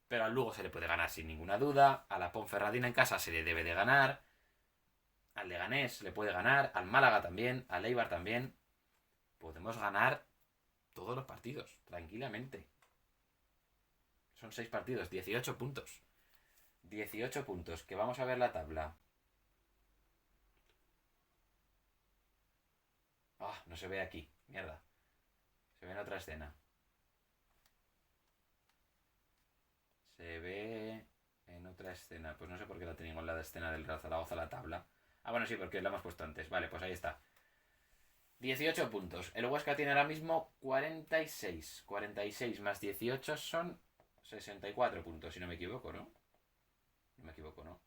Pero al Lugo se le puede ganar sin ninguna duda. A la Ponferradina en casa se le debe de ganar. Al Leganés se le puede ganar. Al Málaga también. Al Eibar también. Podemos ganar todos los partidos, tranquilamente. Son 6 partidos, 18 puntos. 18 puntos, que vamos a ver la tabla. Ah, no se ve aquí, mierda. Se ve en otra escena. Se ve en otra escena. Pues no sé por qué la tengo en la escena del Real Zaragoza la tabla. Ah, bueno, sí, porque la hemos puesto antes. Vale, pues ahí está. 18 puntos. El Huesca tiene ahora mismo 46. 46 más 18 son 64 puntos, si no me equivoco, ¿no? No me equivoco, ¿no?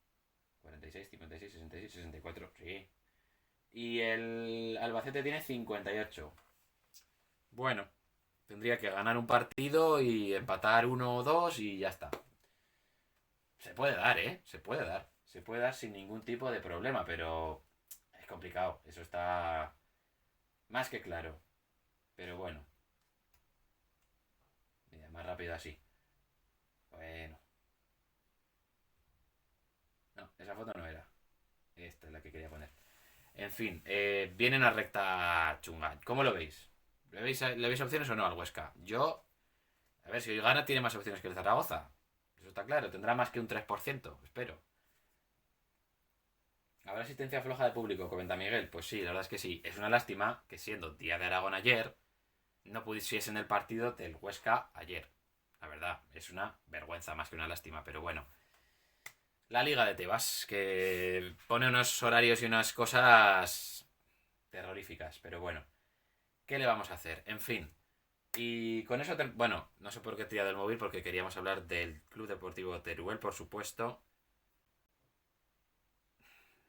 46, 56, 66, 64. Sí. Y el Albacete tiene 58. Bueno, tendría que ganar un partido y empatar uno o dos y ya está. Se puede dar, ¿eh? Se puede dar. Se puede dar sin ningún tipo de problema, pero es complicado. Eso está más que claro. Pero bueno, mira, más rápido así. Bueno. No, esa foto no era. Esta es la que quería poner. En fin, viene una recta chunga. ¿Cómo lo veis? ¿Le veis opciones o no al Huesca? Yo, a ver, si hoy gana tiene más opciones que el Zaragoza. Eso está claro, tendrá más que un 3%, espero. ¿Habrá asistencia floja de público? Comenta Miguel. Pues sí, la verdad es que sí. Es una lástima que siendo Día de Aragón ayer, no pudiesen el partido del Huesca ayer. La verdad, es una vergüenza más que una lástima, pero bueno. La Liga de Tebas, que pone unos horarios y unas cosas terroríficas, pero bueno. ¿Qué le vamos a hacer? En fin. Y con eso, bueno, no sé por qué he tirado el móvil porque queríamos hablar del Club Deportivo Teruel, por supuesto,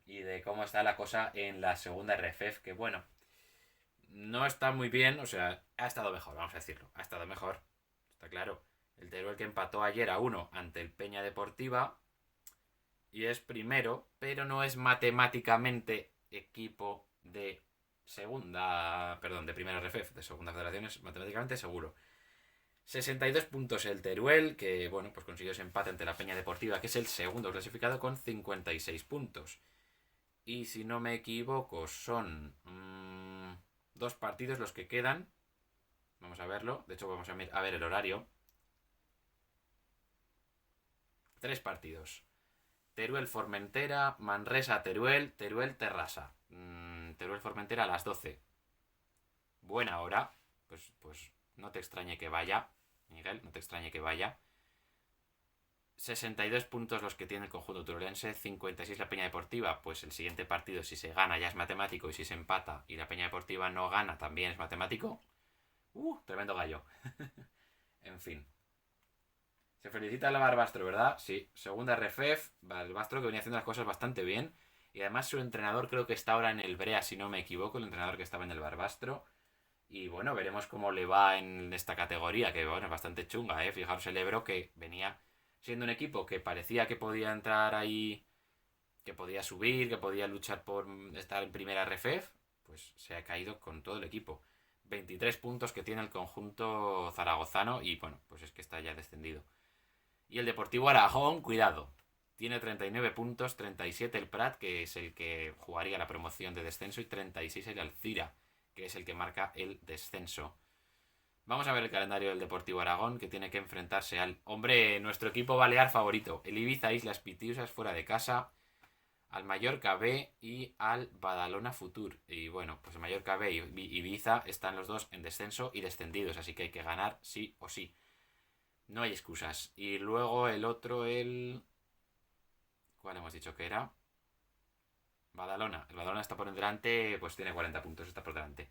y de cómo está la cosa en la segunda RFF, que bueno, no está muy bien, o sea, ha estado mejor, vamos a decirlo, ha estado mejor, está claro. El Teruel que empató ayer a 1 ante el Peña Deportiva y es primero, pero no es matemáticamente equipo de segunda, perdón, de primera RFF, de segunda federación es matemáticamente seguro. 62 puntos el Teruel, que bueno, pues consiguió ese empate ante la Peña Deportiva, que es el segundo clasificado con 56 puntos. Y si no me equivoco, son 2 partidos los que quedan. Vamos a verlo. De hecho, vamos a ver el horario. 3 partidos. Teruel Formentera, Manresa Teruel, Teruel Terrassa. Teruel Formentera a las 12. Buena hora. Pues no te extrañe que vaya, Miguel, no te extrañe que vaya. 62 puntos los que tiene el conjunto turolense, 56 la Peña Deportiva, pues el siguiente partido si se gana ya es matemático y si se empata y la Peña Deportiva no gana también es matemático. Tremendo gallo. En fin. Se felicita al Barbastro, ¿verdad? Sí, segunda RFF, Barbastro que venía haciendo las cosas bastante bien y además su entrenador creo que está ahora en el Brea, si no me equivoco, el entrenador que estaba en el Barbastro. Y bueno, veremos cómo le va en esta categoría, que bueno, es bastante chunga, ¿eh? Fijaros el Ebro que venía siendo un equipo que parecía que podía entrar ahí, que podía subir, que podía luchar por estar en primera RFF, pues se ha caído con todo el equipo. 23 puntos que tiene el conjunto zaragozano y bueno, pues es que está ya descendido. Y el Deportivo Aragón, cuidado, tiene 39 puntos, 37 el Prat, que es el que jugaría la promoción de descenso, y 36 el Alcira, que es el que marca el descenso. Vamos a ver el calendario del Deportivo Aragón, que tiene que enfrentarse al, hombre, nuestro equipo balear favorito, el Ibiza Islas Pitiusas fuera de casa, al Mallorca B y al Badalona Futur. Y bueno, pues el Mallorca B y Ibiza están los dos en descenso y descendidos, así que hay que ganar sí o sí. No hay excusas. Y luego el otro, ¿cuál hemos dicho que era? Badalona. El Badalona está por delante, pues tiene 40 puntos, está por delante.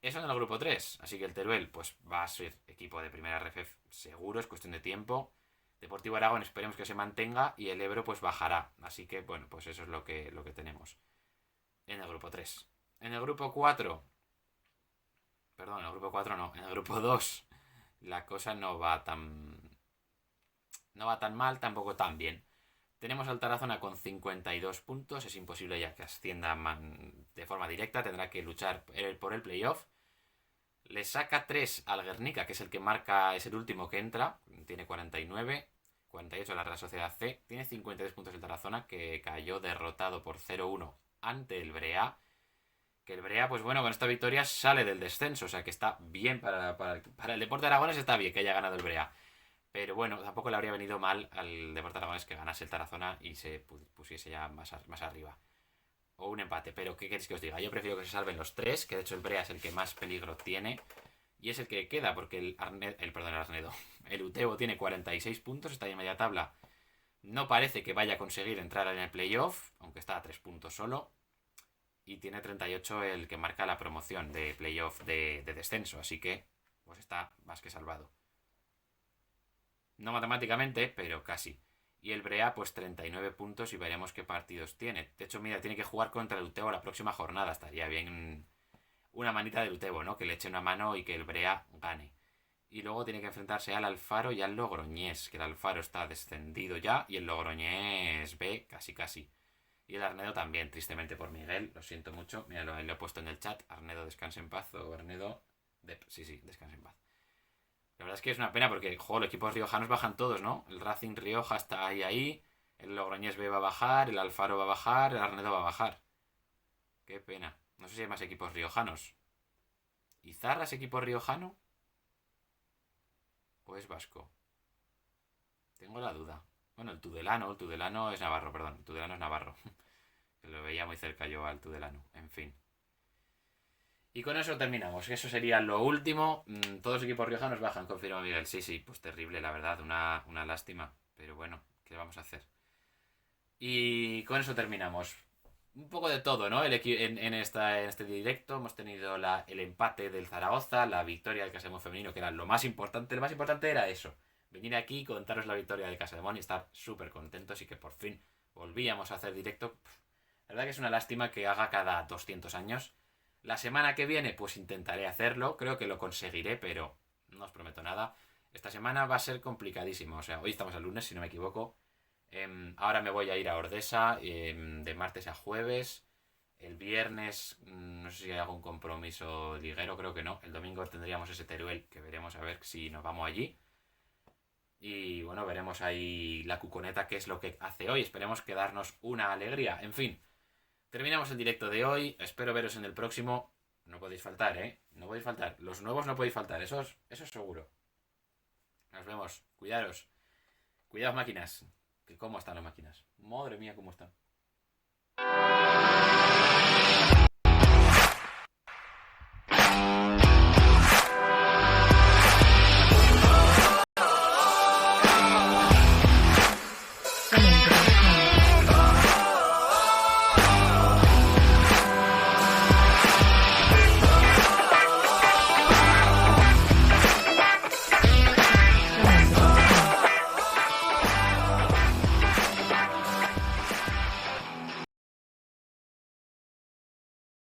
Eso en el grupo 3. Así que el Teruel pues va a ser equipo de primera RFF seguro, es cuestión de tiempo. Deportivo Aragón esperemos que se mantenga y el Ebro pues bajará. Así que bueno, pues eso es lo que tenemos en el grupo 3. En el grupo 4, perdón, en el grupo 4 no, en el grupo 2 la cosa no va tan mal, tampoco tan bien. Tenemos al Tarazona con 52 puntos, es imposible ya que ascienda de forma directa, tendrá que luchar por el playoff. Le saca 3 al Guernica, que es el que marca, es el último que entra, tiene 49, 48 la Real Sociedad C, tiene 53 puntos el Tarazona, que cayó derrotado por 0-1 ante el Brea, que el Brea, pues bueno, con esta victoria sale del descenso, o sea que está bien para el Deporte Aragones, está bien que haya ganado el Brea. Pero bueno, tampoco le habría venido mal al Deporte Aragonés que ganase el Tarazona y se pusiese ya más arriba. O un empate, pero ¿qué queréis que os diga? Yo prefiero que se salven los 3, que de hecho el Brea es el que más peligro tiene. Y es el que queda, porque el Arnedo. El Utebo tiene 46 puntos, está ahí en media tabla. No parece que vaya a conseguir entrar en el playoff, aunque está a 3 puntos solo. Y tiene 38 el que marca la promoción de playoff de descenso, así que pues está más que salvado. No matemáticamente, pero casi. Y el Brea, pues 39 puntos y veremos qué partidos tiene. De hecho, mira, tiene que jugar contra el Utebo la próxima jornada. Estaría bien una manita del Utebo, ¿no? Que le eche una mano y que el Brea gane. Y luego tiene que enfrentarse al Alfaro y al Logroñés, que el Alfaro está descendido ya y el Logroñés B casi casi. Y el Arnedo también, tristemente por Miguel, lo siento mucho. Mira, lo he puesto en el chat. Arnedo, descanse en paz. O Arnedo... Sí, descanse en paz. La verdad es que es una pena porque, los equipos riojanos bajan todos, ¿no? El Racing Rioja está ahí, el Logroñés B va a bajar, el Alfaro va a bajar, el Arnedo va a bajar. Qué pena. No sé si hay más equipos riojanos. ¿Izarra es equipo riojano? ¿O es vasco? Tengo la duda. Bueno, el Tudelano es navarro, perdón. El Tudelano es navarro. Que lo veía muy cerca yo al Tudelano. En fin. Y con eso terminamos. Eso sería lo último. Todos los equipos riojanos bajan, confirma Miguel. Sí, sí, pues terrible, la verdad. Una lástima. Pero bueno, ¿qué vamos a hacer? Y con eso terminamos. Un poco de todo, ¿no? En este directo hemos tenido el empate del Zaragoza, la victoria del Casademón femenino, que era lo más importante. Lo más importante era eso. Venir aquí, contaros la victoria del Casademón y estar súper contentos y que por fin volvíamos a hacer directo. La verdad que es una lástima que haga cada 200 años. La semana que viene pues intentaré hacerlo, creo que lo conseguiré, pero no os prometo nada. Esta semana va a ser complicadísimo, o sea, hoy estamos el lunes si no me equivoco. Ahora me voy a ir a Ordesa de martes a jueves. El viernes no sé si hay algún compromiso liguero, creo que no. El domingo tendríamos ese Teruel que veremos a ver si nos vamos allí. Y bueno, veremos ahí la cuconeta qué es lo que hace hoy. Esperemos que darnos una alegría. En fin, terminamos el directo de hoy. Espero veros en el próximo. No podéis faltar, ¿eh? No podéis faltar. Los nuevos no podéis faltar, eso es seguro. Nos vemos. Cuidaros. Cuidaos máquinas. ¿Cómo están las máquinas? Madre mía, cómo están.